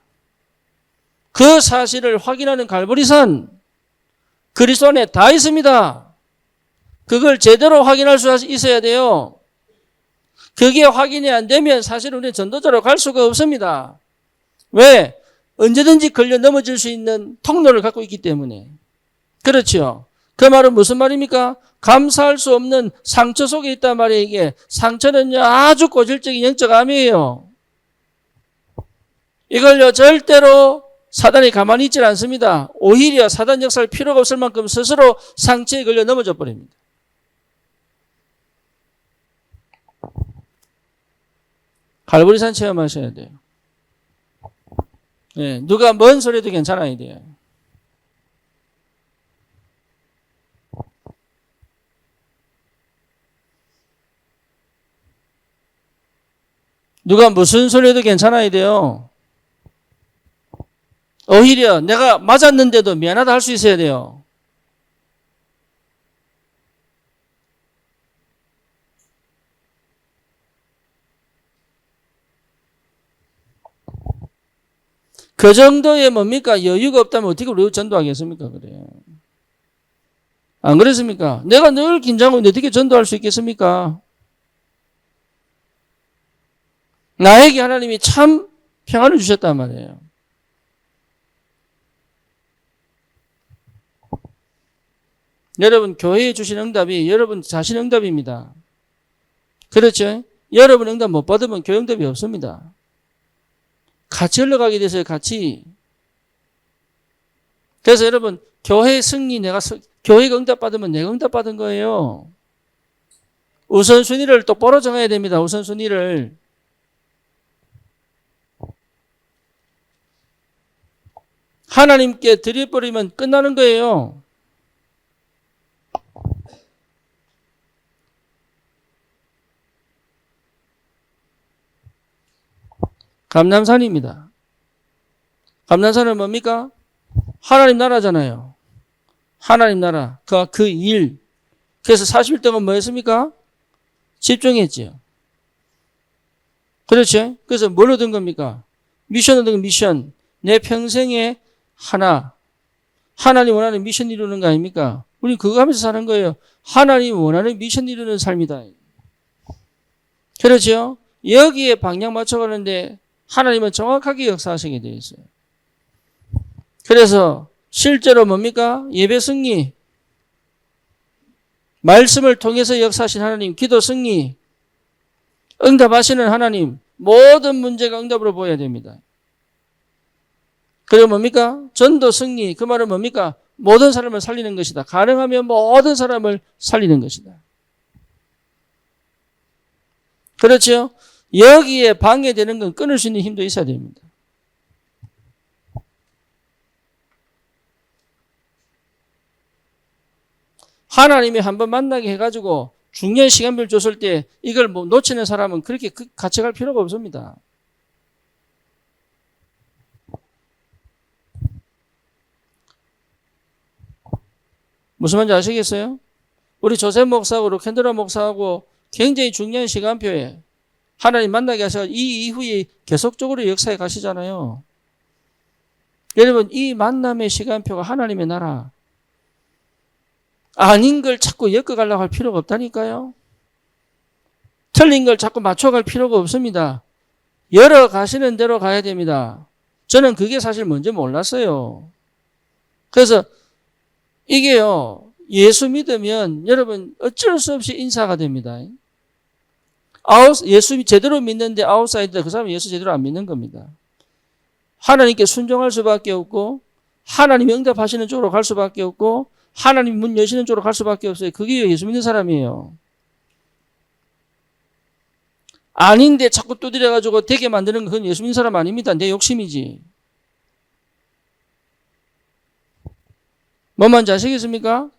그 사실을 확인하는 갈보리산. 그리스도 안에 다 있습니다. 그걸 제대로 확인할 수 있어야 돼요. 그게 확인이 안 되면 사실 우리는 전도자로 갈 수가 없습니다. 왜? 언제든지 걸려 넘어질 수 있는 통로를 갖고 있기 때문에. 그렇죠. 그 말은 무슨 말입니까? 감사할 수 없는 상처 속에 있단 말이에요. 이게 상처는요 아주 고질적인 영적 암이에요. 이걸요 절대로 사단이 가만히 있질 않습니다. 오히려 사단 역사할 필요가 없을 만큼 스스로 상처에 걸려 넘어져 버립니다. 갈보리산 체험하셔야 돼요. 네, 누가 뭔 소리도 괜찮아야 돼요. 누가 무슨 소리 해도 괜찮아야 돼요. 오히려 내가 맞았는데도 미안하다 할 수 있어야 돼요. 그 정도의 뭡니까? 여유가 없다면 어떻게 우리 전도하겠습니까? 그래요. 안 그렇습니까? 내가 늘 긴장하고 있는데 어떻게 전도할 수 있겠습니까? 나에게 하나님이 참 평안을 주셨단 말이에요. 여러분 교회에 주신 응답이 여러분 자신 응답입니다. 그렇죠? 여러분 응답 못 받으면 교회 응답이 없습니다. 같이 흘러가게 돼서요. 같이. 그래서 여러분 교회 승리 교회가 응답 받으면 내가 응답 받은 거예요. 우선순위를 똑바로 정해야 됩니다. 우선순위를. 하나님께 드려버리면 끝나는 거예요. 감남산입니다. 감남산은 뭡니까? 하나님 나라잖아요. 하나님 나라. 그 일. 그래서 40일 동안 뭐 했습니까? 집중했죠. 그렇죠? 그래서 뭘 얻은 겁니까? 미션 얻은 건 미션. 내 평생에 하나. 하나님 원하는 미션 이루는 거 아닙니까? 우리 그거 하면서 사는 거예요. 하나님 원하는 미션 이루는 삶이다. 그렇죠? 여기에 방향 맞춰가는데 하나님은 정확하게 역사하시게 되어 있어요. 그래서 실제로 뭡니까? 예배 승리, 말씀을 통해서 역사하신 하나님, 기도 승리, 응답하시는 하나님, 모든 문제가 응답으로 보여야 됩니다. 그리고 뭡니까? 전도 승리, 그 말은 뭡니까? 모든 사람을 살리는 것이다. 가능하면 모든 사람을 살리는 것이다. 그렇죠? 여기에 방해되는 건 끊을 수 있는 힘도 있어야 됩니다. 하나님이 한번 만나게 해가지고 중요한 시간별 줬을 때 이걸 뭐 놓치는 사람은 그렇게 같이 갈 필요가 없습니다. 무슨 말인지 아시겠어요? 우리 조셉 목사하고 로켄드라 목사하고 굉장히 중요한 시간표에 하나님 만나게 하셔서 이 이후에 계속적으로 역사에 가시잖아요. 여러분 이 만남의 시간표가 하나님의 나라. 아닌 걸 자꾸 엮어가려고 할 필요가 없다니까요. 틀린 걸 자꾸 맞춰갈 필요가 없습니다. 열어가시는 대로 가야 됩니다. 저는 그게 사실 뭔지 몰랐어요. 그래서 이게요. 예수 믿으면 여러분 어쩔 수 없이 인사가 됩니다. 예수 제대로 믿는데 아웃사이더 그 사람은 예수 제대로 안 믿는 겁니다. 하나님께 순종할 수밖에 없고 하나님이 응답하시는 쪽으로 갈 수밖에 없고 하나님 문 여시는 쪽으로 갈 수밖에 없어요. 그게 예수 믿는 사람이에요. 아닌데 자꾸 두드려가지고 되게 만드는 건 예수 믿는 사람 아닙니다. 내 욕심이지. 뭔 말인지 아시겠습니까?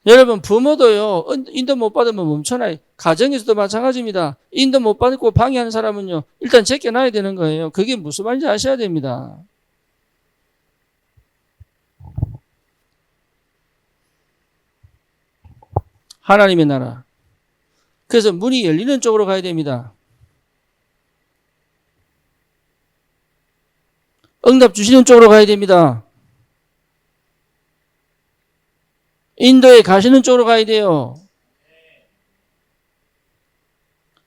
여러분 부모도요. 인도 못 받으면 멈춰놔요. 가정에서도 마찬가지입니다. 인도 못 받고 방해하는 사람은요. 일단 제껴놔야 되는 거예요. 그게 무슨 말인지 아셔야 됩니다. 하나님의 나라. 그래서 문이 열리는 쪽으로 가야 됩니다. 응답 주시는 쪽으로 가야 됩니다. 인도에 가시는 쪽으로 가야 돼요.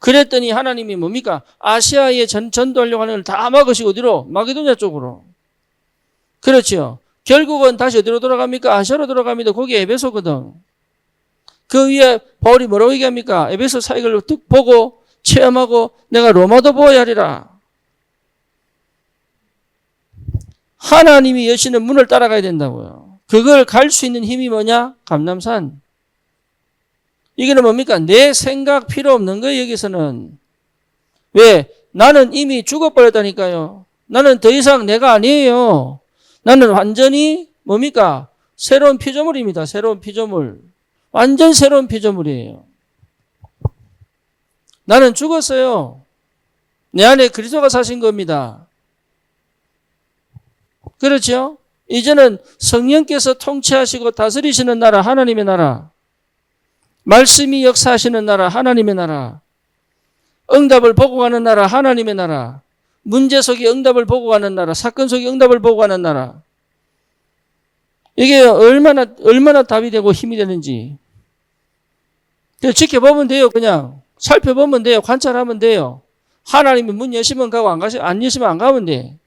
그랬더니 하나님이 뭡니까? 아시아에 전도하려고 하는 걸 다 막으시고 어디로? 마게도냐 쪽으로. 그렇죠. 결국은 다시 어디로 돌아갑니까? 아시아로 돌아갑니다. 거기 에베소거든. 그 위에 바울이 뭐라고 얘기합니까? 에베소 사역을 뚝 보고 체험하고 내가 로마도 보아야 하리라. 하나님이 여시는 문을 따라가야 된다고요. 그걸 갈 수 있는 힘이 뭐냐? 감람산. 이게 뭡니까? 내 생각 필요 없는 거예요, 여기서는. 왜? 나는 이미 죽어버렸다니까요. 나는 더 이상 내가 아니에요. 나는 완전히 뭡니까? 새로운 피조물입니다. 새로운 피조물. 완전 새로운 피조물이에요. 나는 죽었어요. 내 안에 그리스도가 사신 겁니다. 그렇죠? 이제는 성령께서 통치하시고 다스리시는 나라, 하나님의 나라. 말씀이 역사하시는 나라, 하나님의 나라. 응답을 보고 가는 나라, 하나님의 나라. 문제 속에 응답을 보고 가는 나라, 사건 속에 응답을 보고 가는 나라. 이게 얼마나 답이 되고 힘이 되는지. 지켜보면 돼요, 그냥. 살펴보면 돼요. 관찰하면 돼요. 하나님이 문 여시면 가고 안 여시면 안 가면 돼.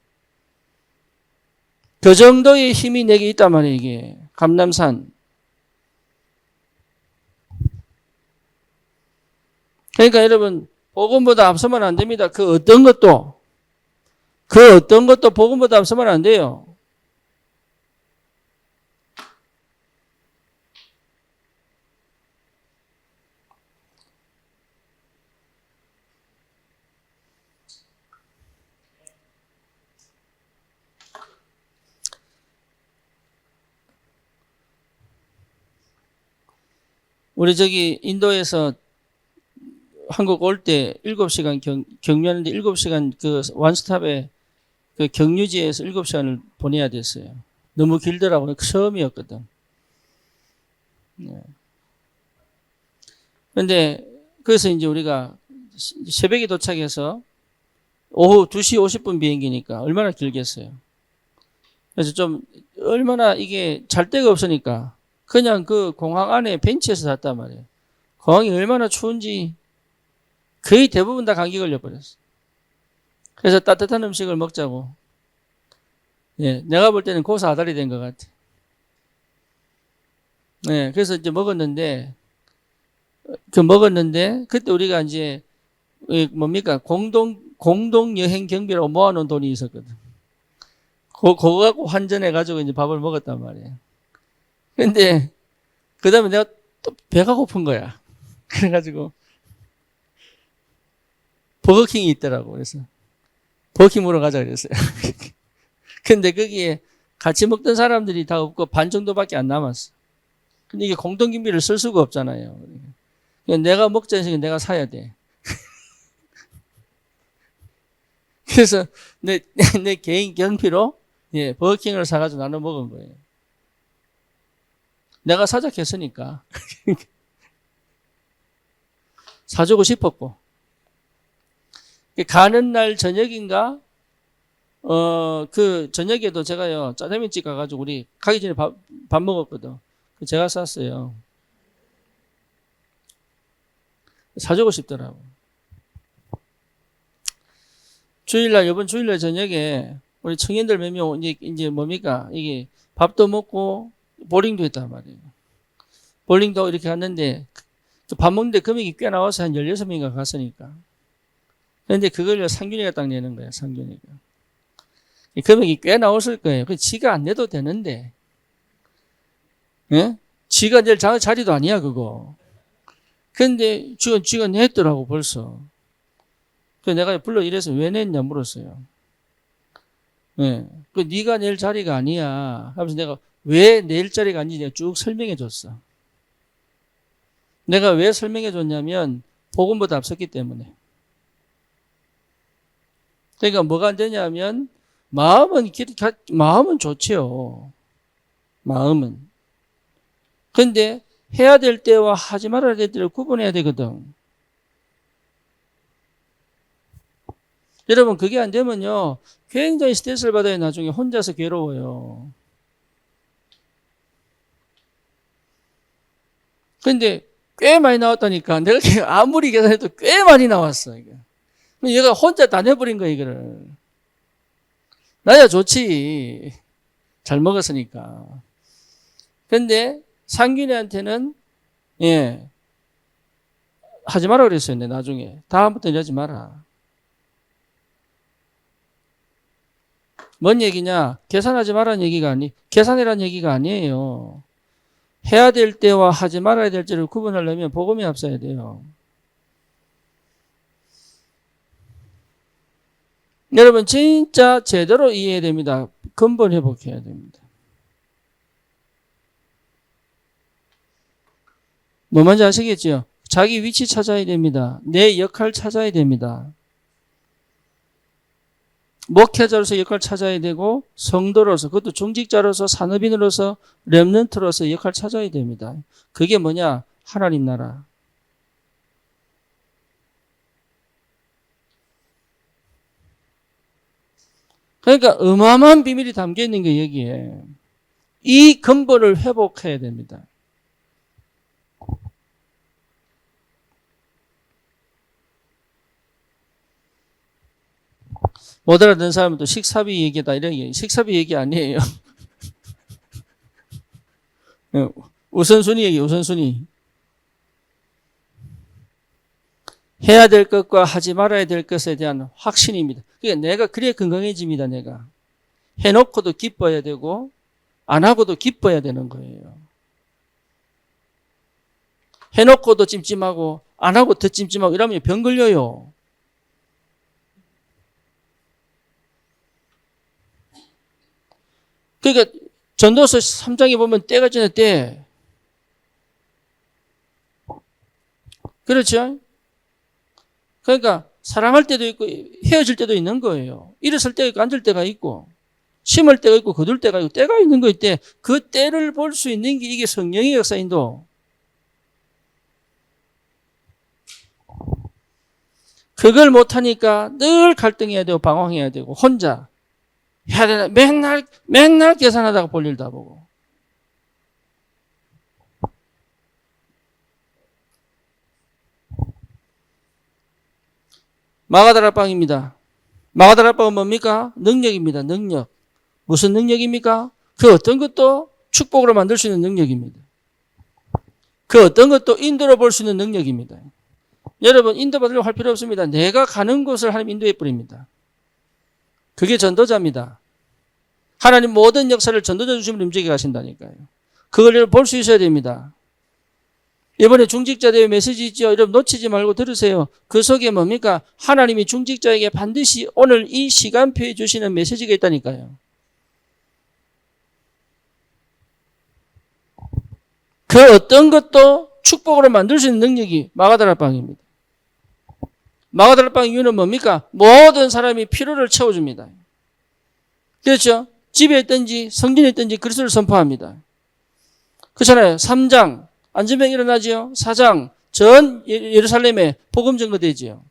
그 정도의 힘이 내게 있단 말이에요, 이게. 감람산. 그러니까 여러분, 복음보다 앞서면 안 됩니다. 그 어떤 것도 복음보다 앞서면 안 돼요. 우리 저기 인도에서 한국 올 때 7시간 경유하는데 7시간 그 원스톱에 그 경유지에서 7시간을 보내야 됐어요. 너무 길더라고요. 처음이었거든. 그런데 그래서 이제 우리가 새벽에 도착해서 오후 2시 50분 비행기니까 얼마나 길겠어요. 그래서 좀 얼마나 이게 잘 데가 없으니까 그냥 그 공항 안에 벤치에서 잤단 말이에요. 공항이 얼마나 추운지 거의 대부분 다 감기 걸려버렸어. 그래서 따뜻한 음식을 먹자고. 예, 내가 볼 때는 고사 아달이 된 것 같아. 예, 그래서 이제 먹었는데 그때 우리가 이제 뭡니까 공동 여행 경비라고 모아놓은 돈이 있었거든. 그거 갖고 환전해가지고 이제 밥을 먹었단 말이에요. 근데 그 다음에 내가 또 배가 고픈 거야. 그래가지고 버거킹이 있더라고. 그래서 버거킹 먹으러 가자 그랬어요. 근데 거기에 같이 먹던 사람들이 다 없고 반 정도밖에 안 남았어. 근데 이게 공동경비를 쓸 수가 없잖아요. 그러니까 내가 먹자는 시간 내가 사야 돼. 그래서 내 개인 경비로 예, 버거킹을 사가지고 나눠 먹은 거예요. 내가 사적했으니까 사주고 싶었고 가는 날 저녁인가 그 저녁에도 제가요 짜장면집 가가지고 우리 가기 전에 밥 먹었거든. 제가 샀어요. 사주고 싶더라고. 이번 주일날 저녁에 우리 청년들 몇 명 이제 뭡니까 이게 밥도 먹고 볼링도 했단 말이에요. 볼링도 이렇게 갔는데 밥 먹는데 금액이 꽤 나와서 한 16명인가 갔으니까. 그런데 그걸 상균이가 딱 내는 거야. 상균이가. 금액이 꽤 나왔을 거예요. 그 지가 안 내도 되는데. 예? 지가 낼 자리도 아니야 그거. 근데 지가 냈더라고 벌써. 그래서 내가 불러 이래서 왜 냈냐 물었어요. 예. 그 네가 낼 자리가 아니야. 하면서 내가 왜 낼 자리가 아닌지 내가 쭉 설명해 줬어. 내가 왜 설명해 줬냐면 복음보다 앞섰기 때문에. 그러니까 뭐가 안 되냐면 마음은 좋지요. 마음은. 근데 해야 될 때와 하지 말아야 될 때를 구분해야 되거든. 여러분 그게 안 되면요 굉장히 스트레스를 받아요. 나중에 혼자서 괴로워요. 근데 꽤 많이 나왔다니까. 내가 아무리 계산해도 꽤 많이 나왔어. 이게. 얘가 혼자 다 내버린 거야 이거를. 나야 좋지. 잘 먹었으니까. 근데 상균이한테는 하지 마라 그랬어요. 나중에. 다음부터 이러지 마라. 뭔 얘기냐? 계산하지 말라는 얘기가 계산해라는 얘기가 아니에요. 해야 될 때와 하지 말아야 될 때를 구분하려면 복음이 앞서야 돼요. 여러분 진짜 제대로 이해해야 됩니다. 근본 회복해야 됩니다. 뭐 뭔지 아시겠죠? 자기 위치 찾아야 됩니다. 내 역할 찾아야 됩니다. 목회자로서 역할 찾아야 되고 성도로서 그것도 중직자로서 산업인으로서 렘넌트로서 역할 찾아야 됩니다. 그게 뭐냐? 하나님 나라. 그러니까 어마어마한 비밀이 담겨 있는 게 여기에. 이 근본을 회복해야 됩니다. 못 알아듣는 사람은 또 식사비 얘기다 이런 얘기. 식사비 얘기 아니에요. 우선순위 얘기, 우선순위. 해야 될 것과 하지 말아야 될 것에 대한 확신입니다. 그러니까 내가 그래야 건강해집니다. 내가. 해놓고도 기뻐야 되고 안 하고도 기뻐야 되는 거예요. 해놓고도 찜찜하고 안 하고 더 찜찜하고 이러면 병 걸려요. 그러니까 전도서 3장에 보면 때가 지날 때 그렇죠? 그러니까 사랑할 때도 있고 헤어질 때도 있는 거예요. 일어설 때가 있고 앉을 때가 있고 심을 때가 있고 거둘 때가 있고 때가 있는 거 있대. 그 때를 볼 수 있는 게 이게 성령의 역사인도. 그걸 못하니까 늘 갈등해야 되고 방황해야 되고 혼자 해야 되나 맨날 계산하다가 볼일 다 보고. 마가다락방입니다. 마가다락방은 뭡니까? 능력입니다. 능력. 무슨 능력입니까? 그 어떤 것도 축복으로 만들 수 있는 능력입니다. 그 어떤 것도 인도로 볼 수 있는 능력입니다. 여러분 인도받으려고 할 필요 없습니다. 내가 가는 곳을 하나님 인도해 버립니다. 그게 전도자입니다. 하나님 모든 역사를 전도자 중심으로 움직여 가신다니까요. 그걸 볼 수 있어야 됩니다. 이번에 중직자 대회 메시지 있죠. 여러분 놓치지 말고 들으세요. 그 속에 뭡니까? 하나님이 중직자에게 반드시 오늘 이 시간표에 주시는 메시지가 있다니까요. 그 어떤 것도 축복으로 만들 수 있는 능력이 마가다락방입니다. 마가다락방 이유는 뭡니까? 모든 사람이 필요를 채워줍니다. 그렇죠? 집에 있든지 성전에 있든지 그리스도를 선포합니다. 그렇잖아요. 3장 안전병 일어나지요. 4장 전 예루살렘에 복음 전거되지요.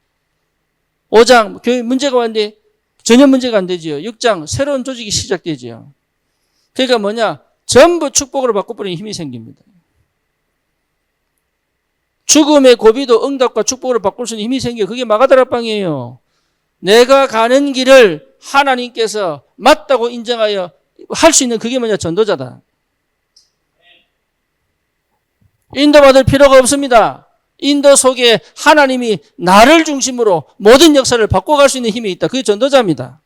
5장 교회 문제가 왔는데 전혀 문제가 안 되지요. 6장 새로운 조직이 시작되지요. 그러니까 뭐냐? 전부 축복으로 바꿔버리는 힘이 생깁니다. 죽음의 고비도 응답과 축복으로 바꿀 수 있는 힘이 생겨요. 그게 마가다락방이에요. 내가 가는 길을 하나님께서 맞다고 인정하여 할 수 있는 그게 뭐냐? 전도자다. 인도받을 필요가 없습니다. 인도 속에 하나님이 나를 중심으로 모든 역사를 바꿔갈 수 있는 힘이 있다. 그게 전도자입니다.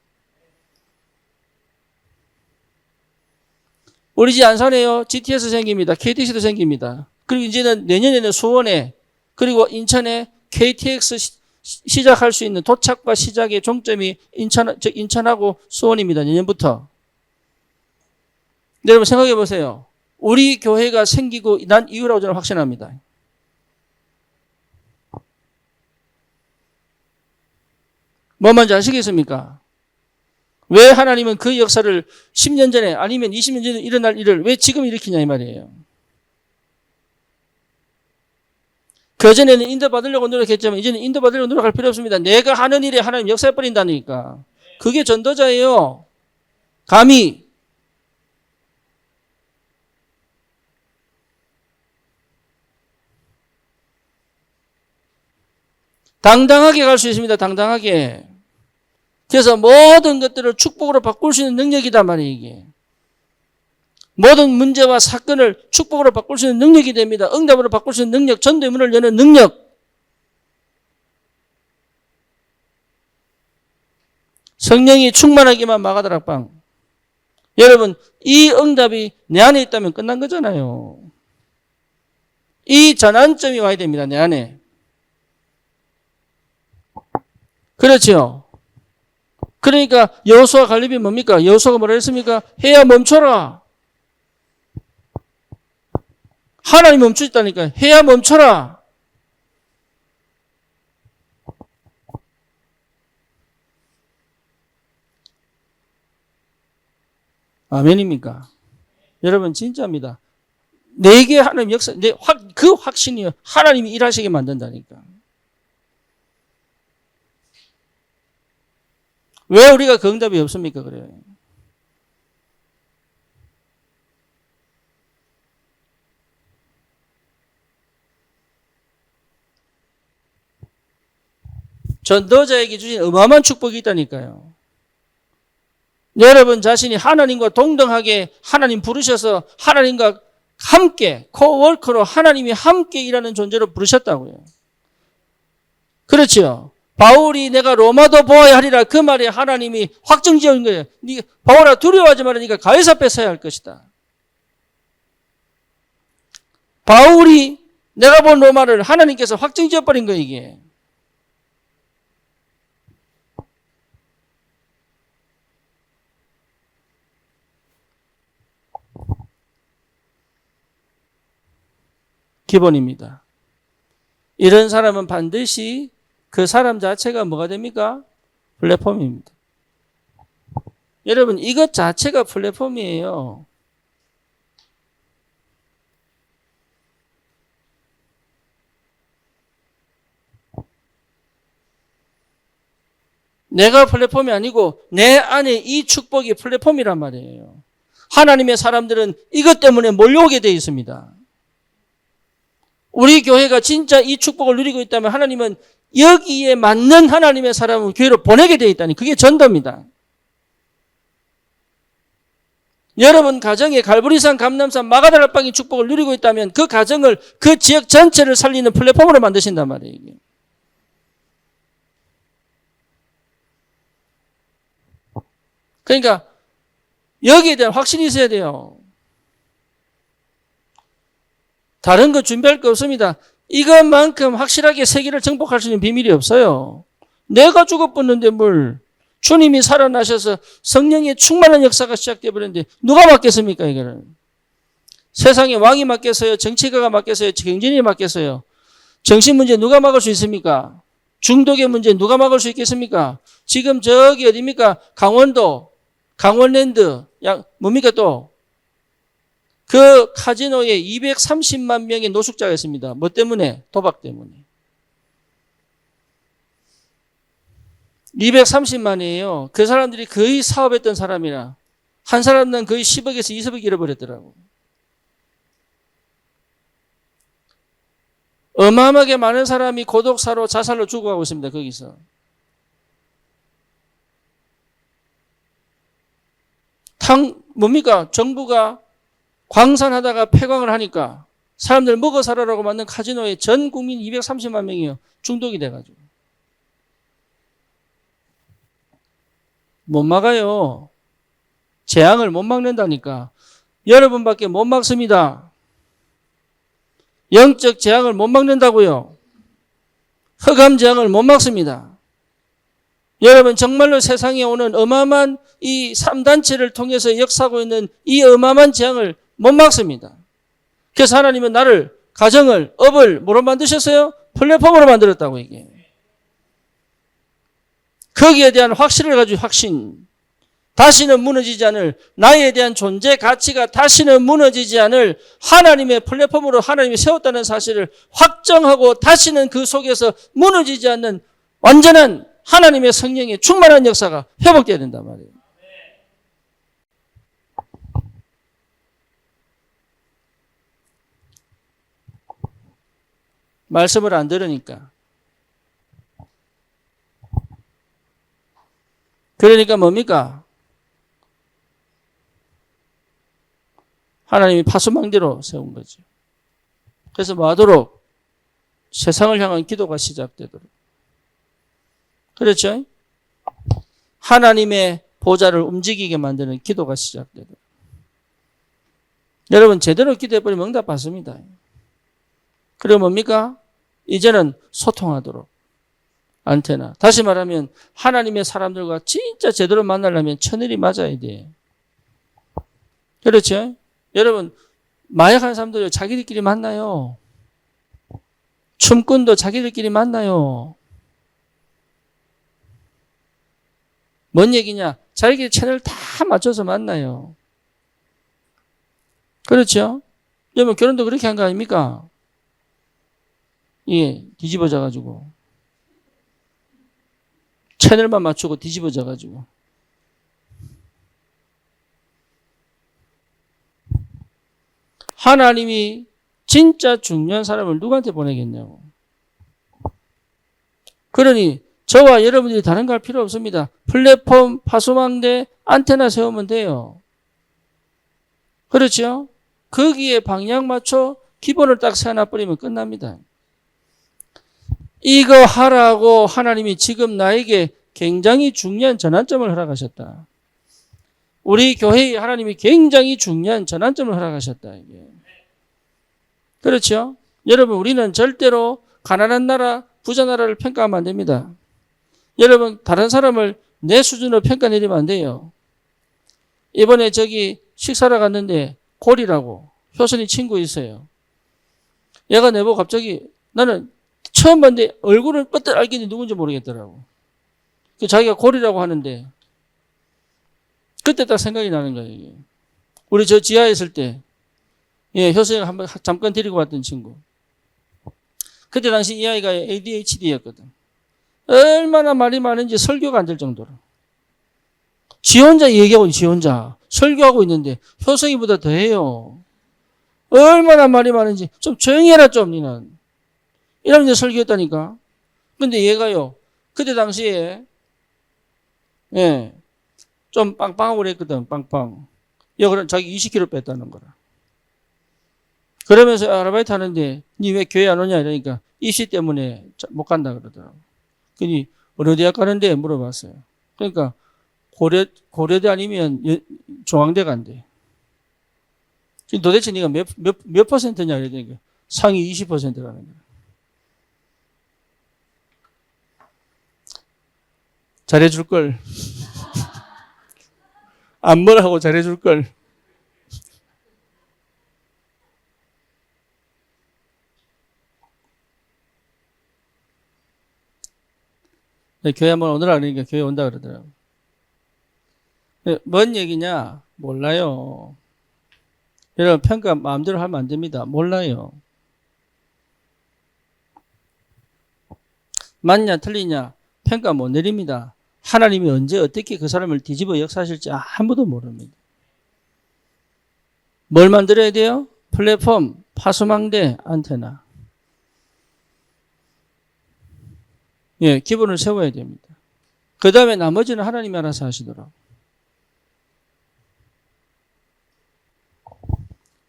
우리 집 안산에요. GTS 생깁니다. KTX도 생깁니다. 그리고 이제는 내년에는 수원에 그리고 인천에 KTX 시작할 수 있는 도착과 시작의 종점이 인천하고 수원입니다. 내년부터. 여러분 생각해 보세요. 우리 교회가 생기고 난 이유라고 저는 확신합니다. 뭐 뭔지 아시겠습니까? 왜 하나님은 그 역사를 10년 전에 아니면 20년 전에 일어날 일을 왜 지금 일으키냐 이 말이에요. 그전에는 인도받으려고 노력했지만 이제는 인도받으려고 노력할 필요 없습니다. 내가 하는 일에 하나님 역사해버린다니까. 그게 전도자예요. 감히. 당당하게 갈 수 있습니다. 당당하게. 그래서 모든 것들을 축복으로 바꿀 수 있는 능력이단 말이에요. 이게. 모든 문제와 사건을 축복으로 바꿀 수 있는 능력이 됩니다. 응답으로 바꿀 수 있는 능력, 전도의 문을 여는 능력. 성령이 충만하기만 마가다락방. 여러분, 이 응답이 내 안에 있다면 끝난 거잖아요. 이 전환점이 와야 됩니다. 내 안에. 그렇죠. 그러니까 여호수아 갈렙이 뭡니까? 여호수아가 뭐라 했습니까? 해야 멈춰라. 하나님 멈추셨다니까. 해야 멈춰라. 아멘입니까? 여러분 진짜입니다. 내게 하나님 역사, 그 확신이요. 하나님이 일하시게 만든다니까. 왜 우리가 그 응답이 없습니까? 그래요. 전도자에게 주신 어마어마한 축복이 있다니까요. 여러분 자신이 하나님과 동등하게 하나님 부르셔서 하나님과 함께 코워커로 하나님이 함께 일하는 존재로 부르셨다고요. 그렇죠. 바울이 내가 로마도 보아야 하리라 그 말에 하나님이 확정지은 거예요. 바울아 두려워하지 마라. 네가 가해사 뺏어야 할 것이다. 바울이 내가 본 로마를 하나님께서 확정지어버린 거예요. 이게. 기본입니다. 이런 사람은 반드시 그 사람 자체가 뭐가 됩니까? 플랫폼입니다. 여러분 이것 자체가 플랫폼이에요. 내가 플랫폼이 아니고 내 안에 이 축복이 플랫폼이란 말이에요. 하나님의 사람들은 이것 때문에 몰려오게 되어 있습니다. 우리 교회가 진짜 이 축복을 누리고 있다면 하나님은 여기에 맞는 하나님의 사람을 교회로 보내게 되어 있다니 그게 전도입니다. 여러분 가정에 갈보리산, 감람산, 마가다락방의 축복을 누리고 있다면 그 가정을 그 지역 전체를 살리는 플랫폼으로 만드신단 말이에요. 이게. 그러니까 여기에 대한 확신이 있어야 돼요. 다른 거 준비할 거 없습니다. 이것만큼 확실하게 세계를 정복할 수 있는 비밀이 없어요. 내가 죽어버렸는데 뭘. 주님이 살아나셔서 성령의 충만한 역사가 시작되어 버렸는데 누가 맡겠습니까 이거를. 세상에 왕이 맡겠어요. 정치가가 맡겠어요. 경제인이 맡겠어요. 정신 문제 누가 막을 수 있습니까? 중독의 문제 누가 막을 수 있겠습니까? 지금 저기 어디입니까? 강원도, 강원랜드, 뭡니까 또? 그 카지노에 230만 명의 노숙자가 있습니다. 뭐 때문에? 도박 때문에. 230만이에요. 그 사람들이 거의 사업했던 사람이라 한 사람당 거의 10억에서 20억 잃어버렸더라고. 어마어마하게 많은 사람이 고독사로 자살로 죽어가고 있습니다. 거기서. 뭡니까? 정부가 광산하다가 폐광을 하니까 사람들 먹어 살아라고 만든 카지노에 전 국민 230만 명이요. 중독이 돼가지고. 못 막아요. 재앙을 못 막는다니까. 여러분밖에 못 막습니다. 영적 재앙을 못 막는다고요. 흑암 재앙을 못 막습니다. 여러분 정말로 세상에 오는 어마어마한 이 3단체를 통해서 역사하고 있는 이 어마어마한 재앙을 못 막습니다. 그래서 하나님은 나를, 가정을, 업을 뭐로 만드셨어요? 플랫폼으로 만들었다고 이게. 거기에 대한 확신을 가지고 확신. 다시는 무너지지 않을 나에 대한 존재 가치가 다시는 무너지지 않을 하나님의 플랫폼으로 하나님이 세웠다는 사실을 확정하고 다시는 그 속에서 무너지지 않는 완전한 하나님의 성령의 충만한 역사가 회복되어야 된단 말이에요. 말씀을 안 들으니까. 그러니까 뭡니까? 하나님이 파수망대로 세운 거죠. 그래서 뭐 하도록? 세상을 향한 기도가 시작되도록. 그렇죠? 하나님의 보좌를 움직이게 만드는 기도가 시작되도록. 여러분 제대로 기도해버리면 응답 받습니다. 그리고 뭡니까? 이제는 소통하도록. 안테나. 다시 말하면 하나님의 사람들과 진짜 제대로 만나려면 천일이 맞아야 돼. 그렇죠? 여러분 마약하는 사람들 자기들끼리 만나요. 춤꾼도 자기들끼리 만나요. 뭔 얘기냐? 자기들 채널 다 맞춰서 만나요. 그렇죠? 여러분 결혼도 그렇게 한 거 아닙니까? 예, 뒤집어져 가지고 채널만 맞추고 뒤집어져 가지고 하나님이 진짜 중요한 사람을 누구한테 보내겠냐고. 그러니 저와 여러분들이 다른 거 할 필요 없습니다. 플랫폼, 파수망대, 안테나 세우면 돼요. 그렇죠? 거기에 방향 맞춰 기본을 딱 세워놔버리면 끝납니다. 이거 하라고 하나님이 지금 나에게 굉장히 중요한 전환점을 허락하셨다. 우리 교회에 하나님이 굉장히 중요한 전환점을 허락하셨다. 이게. 그렇죠? 여러분 우리는 절대로 가난한 나라, 부자 나라를 평가하면 안 됩니다. 여러분 다른 사람을 내 수준으로 평가 내리면 안 돼요. 이번에 저기 식사를 갔는데 골이라고 효선이 친구 있어요. 얘가 내보고 갑자기 나는 처음 봤는데 얼굴을 뻗들 알겠는데 누군지 모르겠더라고. 자기가 골이라고 하는데 그때 딱 생각이 나는 거예요. 이게. 우리 저 지하에 있을 때 예, 효선이가 한번 잠깐 데리고 왔던 친구. 그때 당시 이 아이가 ADHD였거든. 얼마나 말이 많은지 설교가 안 될 정도로. 지 혼자 얘기하고 지 혼자 설교하고 있는데 효성이보다 더해요. 얼마나 말이 많은지 좀 조용히 해라 좀 니는. 이러면서 설교했다니까. 근데 얘가요. 그때 당시에 예, 좀 빵빵하고 그랬거든. 빵빵. 얘가 자기 20kg 뺐다는 거라. 그러면서 아르바이트 하는데 니 왜 교회 안 오냐 이러니까 입시 때문에 못 간다 그러더라고. 그니 어느 대학 가는데 물어봤어요. 그러니까 고려대 아니면 중앙대 간대. 도대체 네가 몇 퍼센트냐 이러니까 상위 20%라는 거야. 잘해줄 걸. 안 뭐라고 잘해줄 걸. 교회 한번 오느라 그러니까 교회 온다 그러더라고. 뭔 얘기냐? 몰라요. 여러분 평가 마음대로 하면 안 됩니다. 몰라요. 맞냐 틀리냐 평가 못 내립니다. 하나님이 언제 어떻게 그 사람을 뒤집어 역사하실지 아무도 모릅니다. 뭘 만들어야 돼요? 플랫폼, 파수망대, 안테나. 예, 기본을 세워야 됩니다. 그 다음에 나머지는 하나님이 알아서 하시더라고요.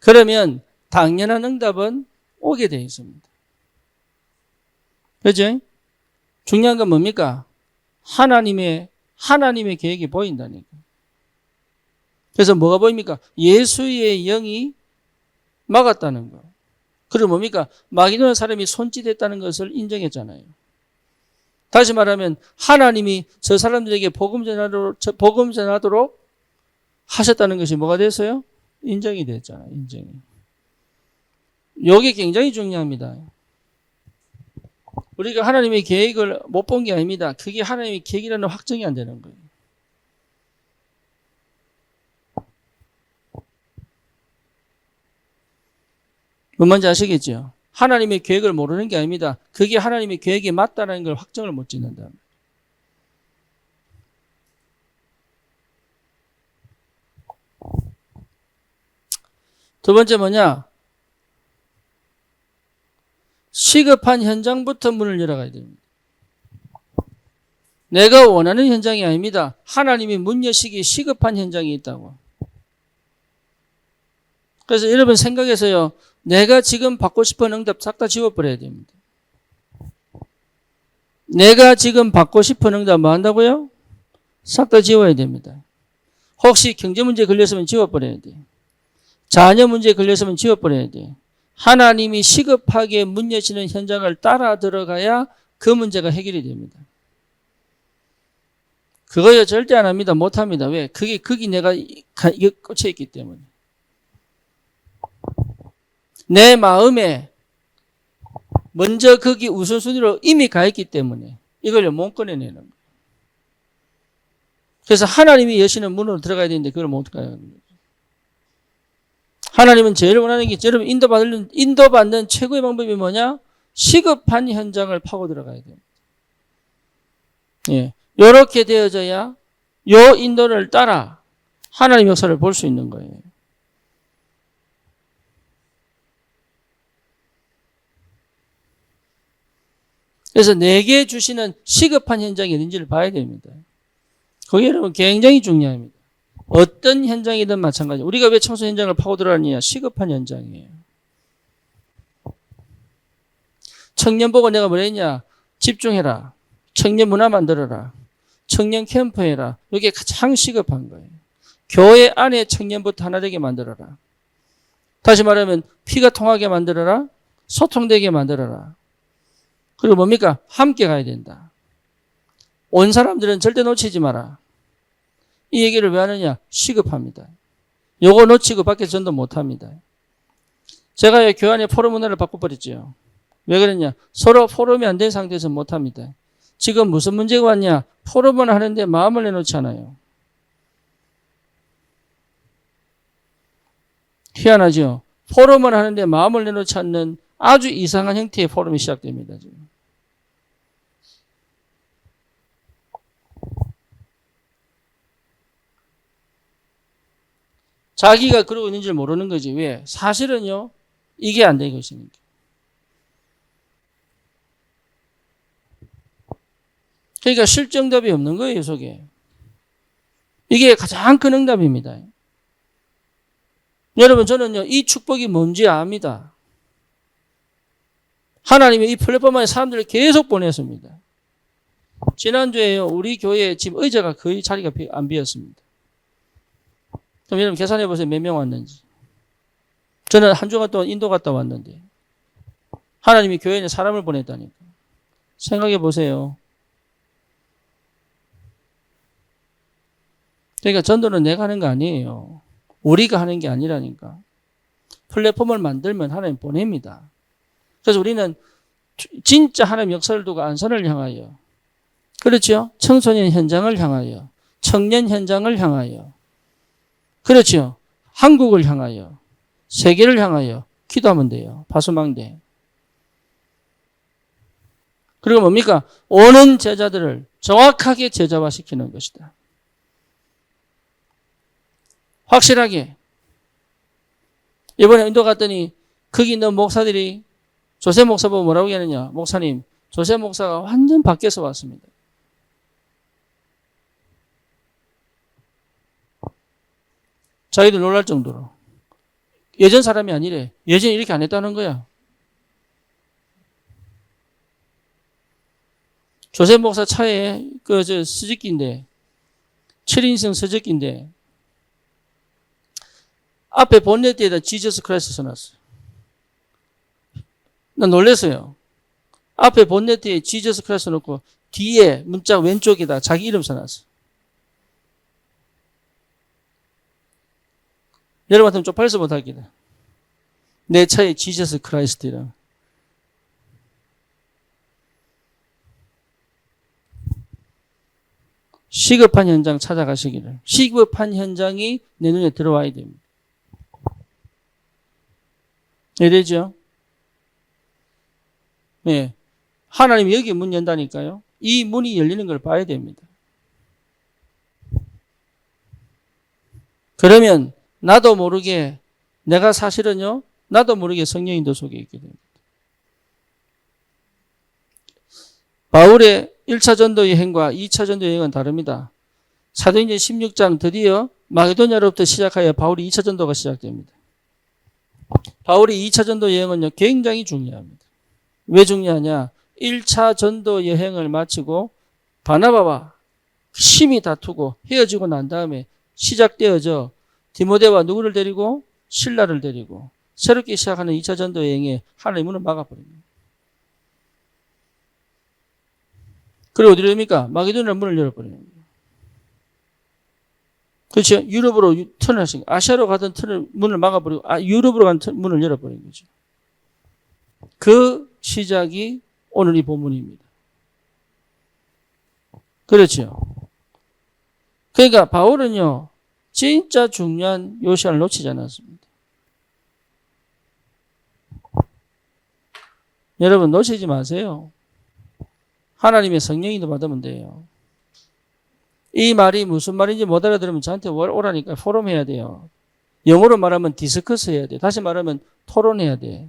그러면 당연한 응답은 오게 되어 있습니다. 그죠? 중요한 건 뭡니까? 하나님의 계획이 보인다니까. 그래서 뭐가 보입니까? 예수의 영이 막았다는 거. 그리고 뭡니까? 마귀노는 사람이 손짓했다는 것을 인정했잖아요. 다시 말하면 하나님이 저 사람들에게 복음 전하도록 하셨다는 것이 뭐가 됐어요? 인정이 됐잖아요. 인정이. 이게 굉장히 중요합니다. 우리가 하나님의 계획을 못 본 게 아닙니다. 그게 하나님의 계획이라는 확정이 안 되는 거예요. 뭔지 아시겠죠? 하나님의 계획을 모르는 게 아닙니다. 그게 하나님의 계획이 맞다는 걸 확정을 못 짓는다. 두 번째 뭐냐? 시급한 현장부터 문을 열어가야 됩니다. 내가 원하는 현장이 아닙니다. 하나님이 문 여시기 시급한 현장이 있다고. 그래서 여러분 생각해서요. 내가 지금 받고 싶은 응답 싹 다 지워버려야 됩니다. 내가 지금 받고 싶은 응답 뭐 한다고요? 싹 다 지워야 됩니다. 혹시 경제 문제 걸렸으면 지워버려야 돼. 자녀 문제 걸렸으면 지워버려야 돼. 하나님이 시급하게 문 여시는 현장을 따라 들어가야 그 문제가 해결이 됩니다. 그거요 절대 안 합니다. 못 합니다. 왜? 거기 내가 꽂혀 있기 때문에. 내 마음에 먼저 거기 우선순위로 이미 가 있기 때문에 이걸 못 꺼내내는 거예요. 그래서 하나님이 여시는 문으로 들어가야 되는데 그걸 못 가요. 하나님은 제일 원하는 게 여러분 인도받는 최고의 방법이 뭐냐? 시급한 현장을 파고 들어가야 돼요. 예. 이렇게 되어져야 요 인도를 따라 하나님 역사를 볼 수 있는 거예요. 그래서 내게 주시는 시급한 현장이 어딘지를 봐야 됩니다. 그게 여러분 굉장히 중요합니다. 어떤 현장이든 마찬가지. 우리가 왜 청소 현장을 파고 들어가느냐? 시급한 현장이에요. 청년 보고 내가 뭐라 했냐? 집중해라. 청년 문화 만들어라. 청년 캠프 해라. 이게 가장 시급한 거예요. 교회 안에 청년부터 하나 되게 만들어라. 다시 말하면 피가 통하게 만들어라. 소통되게 만들어라. 그리고 뭡니까? 함께 가야 된다. 온 사람들은 절대 놓치지 마라. 이 얘기를 왜 하느냐? 시급합니다. 요거 놓치고 밖에서 전도 못합니다. 제가 교회 안에 포럼 문화를 바꿔버렸죠. 왜 그랬냐? 서로 포럼이 안 된 상태에서 못합니다. 지금 무슨 문제가 왔냐? 포럼은 하는데 마음을 내놓지 않아요. 희한하죠? 포럼을 하는데 마음을 내놓지 않는 아주 이상한 형태의 포럼이 시작됩니다. 지금. 자기가 그러고 있는 줄 모르는 거지. 왜? 사실은요, 이게 안 되고 있으니까. 그러니까 실정답이 없는 거예요, 속에. 이게 가장 큰 응답입니다. 여러분, 저는요, 이 축복이 뭔지 압니다. 하나님이 이 플랫폼에 사람들을 계속 보냈습니다. 지난주에요, 우리 교회에 지금 의자가 거의 자리가 안 비었습니다. 그럼 여러분 계산해 보세요. 몇 명 왔는지. 저는 한 주간 동안 인도 갔다 왔는데 하나님이 교회에 사람을 보냈다니까. 생각해 보세요. 그러니까 전도는 내가 하는 거 아니에요. 우리가 하는 게 아니라니까. 플랫폼을 만들면 하나님 보냅니다. 그래서 우리는 진짜 하나님 역사를 두고 안산을 향하여, 그렇죠? 청소년 현장을 향하여, 청년 현장을 향하여, 그렇죠? 한국을 향하여, 세계를 향하여 기도하면 돼요. 파수망대. 그리고 뭡니까? 오는 제자들을 정확하게 제자화시키는 것이다. 확실하게. 이번에 인도 갔더니 거기 있는 목사들이 조세 목사 보고 뭐라고 하느냐? 목사님, 조세 목사가 완전 밖에서 왔습니다. 자기들 놀랄 정도로. 예전 사람이 아니래. 예전에 이렇게 안 했다는 거야. 조세 목사 차에 스즈키인데 7인승 스즈키인데 앞에 본네트에다 지저스 크라이스트 써놨어요. 난 놀랐어요. 앞에 본네트에 지저스 크라이스트 놓고 뒤에 문자 왼쪽에다 자기 이름 써놨어요. 여러분한테는 쪽팔려서 못하겠다. 내 차에 지저스 크라이스트랑. 시급한 현장 찾아가시기를. 시급한 현장이 내 눈에 들어와야 됩니다. 이해되죠? 네. 하나님이 여기 문 연다니까요. 이 문이 열리는 걸 봐야 됩니다. 그러면 나도 모르게 내가 사실은요. 나도 모르게 성령 인도 속에 있게 됩니다. 바울의 1차 전도 여행과 2차 전도 여행은 다릅니다. 사도행전 16장 드디어 마게도냐로부터 시작하여 바울이 2차 전도가 시작됩니다. 바울이 2차 전도 여행은요, 굉장히 중요합니다. 왜 중요하냐? 1차 전도 여행을 마치고 바나바와 심히 다투고 헤어지고 난 다음에 시작되어져 디모데와 누구를 데리고? 실라를 데리고 새롭게 시작하는 2차 전도 여행에 하나님의 문을 막아버립니다. 그리고 어디로 됩니까? 마게도니아 문을 열어버립니다. 그렇죠? 유럽으로 턴을 하신 거예요. 아시아로 가던 문을 막아버리고 유럽으로 가는 문을 열어버린 거죠. 그 시작이 오늘 이 본문입니다. 그렇죠? 그러니까 바울은요, 진짜 중요한 요 시간을 놓치지 않았습니다. 여러분 놓치지 마세요. 하나님의 성령인도 받으면 돼요. 이 말이 무슨 말인지 못 알아들으면 저한테 오라니까 포럼해야 돼요. 영어로 말하면 디스커스 해야 돼요. 다시 말하면 토론해야 돼요.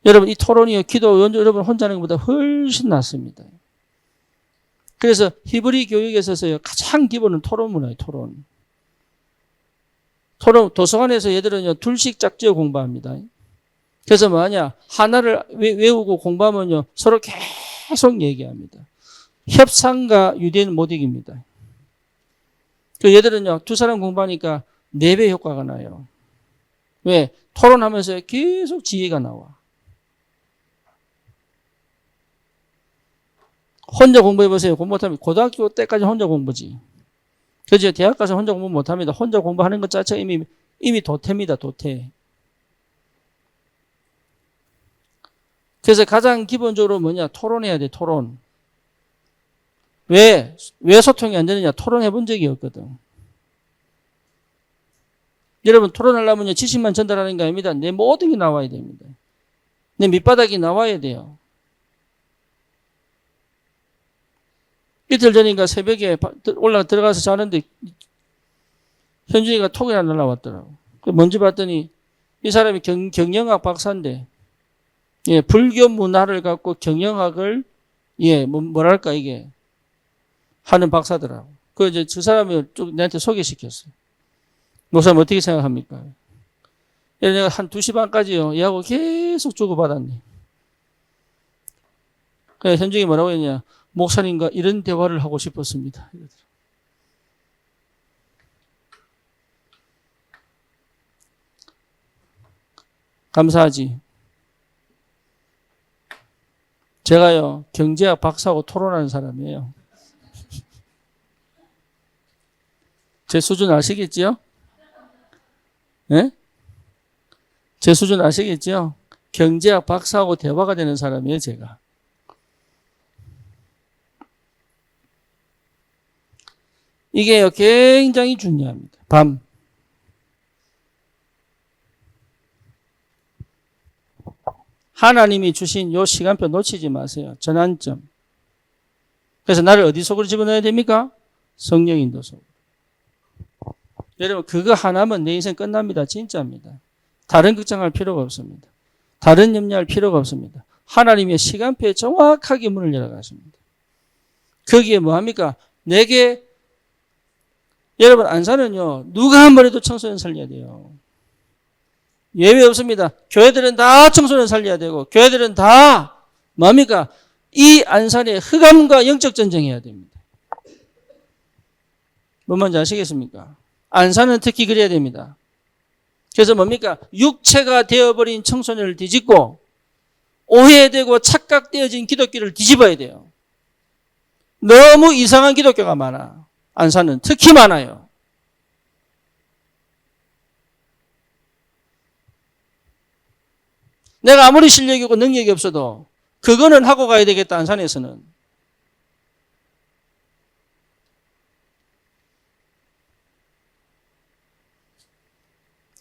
여러분 이 토론이요, 기도 여러분 혼자 하는 것보다 훨씬 낫습니다. 그래서 히브리 교육에 있어서요, 가장 기본은 토론 문화예요. 토론 도서관에서 얘들은요 둘씩 짝지어 공부합니다. 그래서 뭐하냐, 하나를 외우고 공부하면요 서로 계속 얘기합니다. 협상과 유대인은 못 이깁니다. 그 얘들은요 두 사람 공부하니까 4배 효과가 나요. 왜? 토론하면서 계속 지혜가 나와. 혼자 공부해보세요. 공부 못하면 고등학교 때까지 혼자 공부지. 그죠? 대학 가서 혼자 공부 못합니다. 혼자 공부하는 것 자체가 이미 도태입니다. 도태. 그래서 가장 기본적으로 뭐냐, 토론해야 돼. 토론. 왜 소통이 안 되느냐? 토론해 본 적이 없거든. 여러분 토론하려면 지식만 전달하는 게 아닙니다. 내 모든 게 나와야 됩니다. 내 밑바닥이 나와야 돼요. 이틀 전인가 새벽에 들어가서 자는데 현준이가 톡이 하나 날라왔더라고. 뭔지 봤더니 이 사람이 경영학 박사인데, 예, 불교 문화를 갖고 경영학을, 예, 뭐랄까 이게 하는 박사더라고. 이제 그 사람을 쭉 내한테 소개시켰어요. 목사님 어떻게 생각합니까? 내가 한 2시 반까지요, 얘하고 계속 주고받았네. 그래서 현중이 뭐라고 했냐, 목사님과 이런 대화를 하고 싶었습니다. 감사하지. 제가요, 경제학 박사하고 토론하는 사람이에요. 제 수준 아시겠지요? 예? 제 수준 아시겠지요? 경제학 박사하고 대화가 되는 사람이에요, 제가. 이게요, 굉장히 중요합니다. 밤. 하나님이 주신 요 시간표 놓치지 마세요. 전환점. 그래서 나를 어디 속으로 집어넣어야 됩니까? 성령 인도 속으로. 여러분 그거 하나면 내 인생 끝납니다. 진짜입니다. 다른 걱정할 필요가 없습니다. 다른 염려할 필요가 없습니다. 하나님의 시간표에 정확하게 문을 열어가십니다. 거기에 뭐합니까? 내게, 여러분 안산은요 누가 한 번 해도 청소년 살려야 돼요. 예외 없습니다. 교회들은 다 청소년 살려야 되고, 교회들은 다 뭡니까? 이 안산의 흑암과 영적 전쟁해야 됩니다. 뭔 말인지 아시겠습니까? 안산은 특히 그래야 됩니다. 그래서 뭡니까? 육체가 되어버린 청소년을 뒤집고 오해되고 착각되어진 기독교를 뒤집어야 돼요. 너무 이상한 기독교가 많아. 안산은 특히 많아요. 내가 아무리 실력이 있고 능력이 없어도 그거는 하고 가야 되겠다. 안산에서는.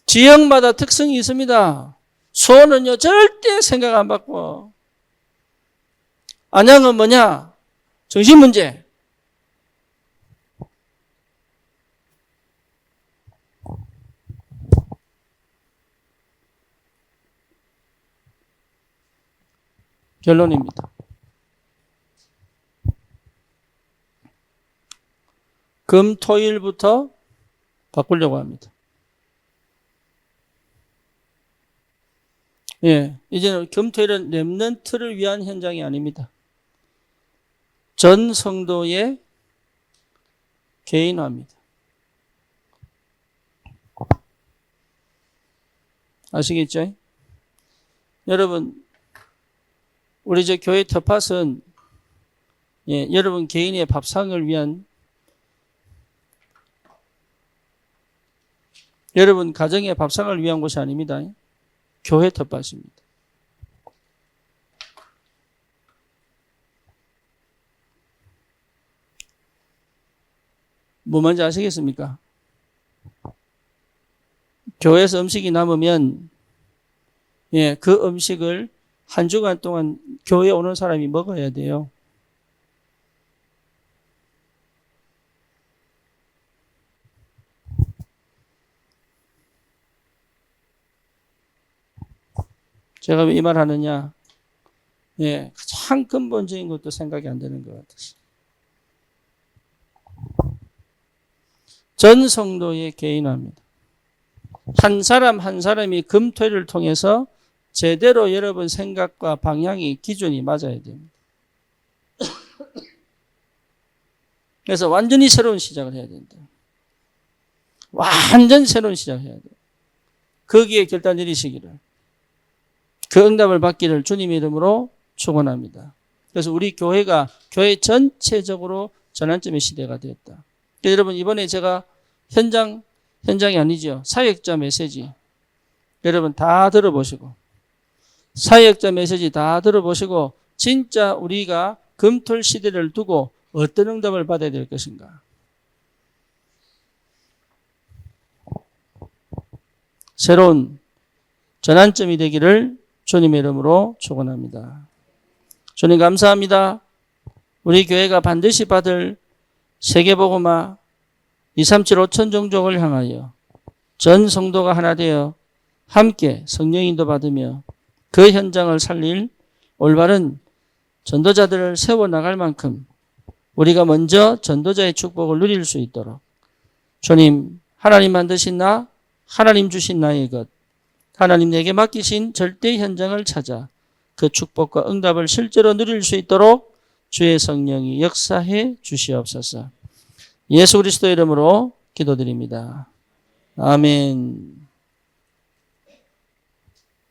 지역마다 특성이 있습니다. 수원은요 절대 생각 안 받고, 안양은 뭐냐? 정신문제. 결론입니다. 금, 토일부터 바꾸려고 합니다. 예, 이제는 금토일은 렘넌트를 위한 현장이 아닙니다. 전 성도의 개인화입니다. 아시겠죠? 여러분, 우리 저 교회 텃밭은 여러분 개인의 밥상을 위한, 여러분 가정의 밥상을 위한 곳이 아닙니다. 교회 텃밭입니다. 뭐 뭔지 아시겠습니까? 교회에서 음식이 남으면 그 음식을 한 주간 동안 교회에 오는 사람이 먹어야 돼요. 제가 왜 이 말 하느냐? 가장 근본적인 것도 생각이 안 되는 것 같아서. 전 성도의 개인화입니다. 한 사람 한 사람이 금토일을 통해서 제대로 여러분 생각과 방향이 기준이 맞아야 됩니다. 그래서 완전히 새로운 시작을 해야 된다. 완전 새로운 시작을 해야 돼요. 거기에 결단 내리시기를, 그 응답을 받기를 주님의 이름으로 축원합니다. 그래서 우리 교회가 교회 전체적으로 전환점의 시대가 되었다. 여러분 이번에 제가 현장이 아니죠. 사역자 메시지 여러분 다 들어보시고, 사역자 메시지 다 들어보시고 진짜 우리가 금토일 시대를 두고 어떤 응답을 받아야 될 것인가. 새로운 전환점이 되기를 주님의 이름으로 축원합니다. 주님 감사합니다. 우리 교회가 반드시 받을 세계복음화 237 5천 종족을 향하여 전 성도가 하나 되어 함께 성령 인도 받으며 그 현장을 살릴 올바른 전도자들을 세워나갈 만큼 우리가 먼저 전도자의 축복을 누릴 수 있도록 주님, 하나님 만드신 나, 하나님 주신 나의 것, 하나님 내게 맡기신 절대 현장을 찾아 그 축복과 응답을 실제로 누릴 수 있도록 주의 성령이 역사해 주시옵소서. 예수 그리스도의 이름으로 기도드립니다. 아멘.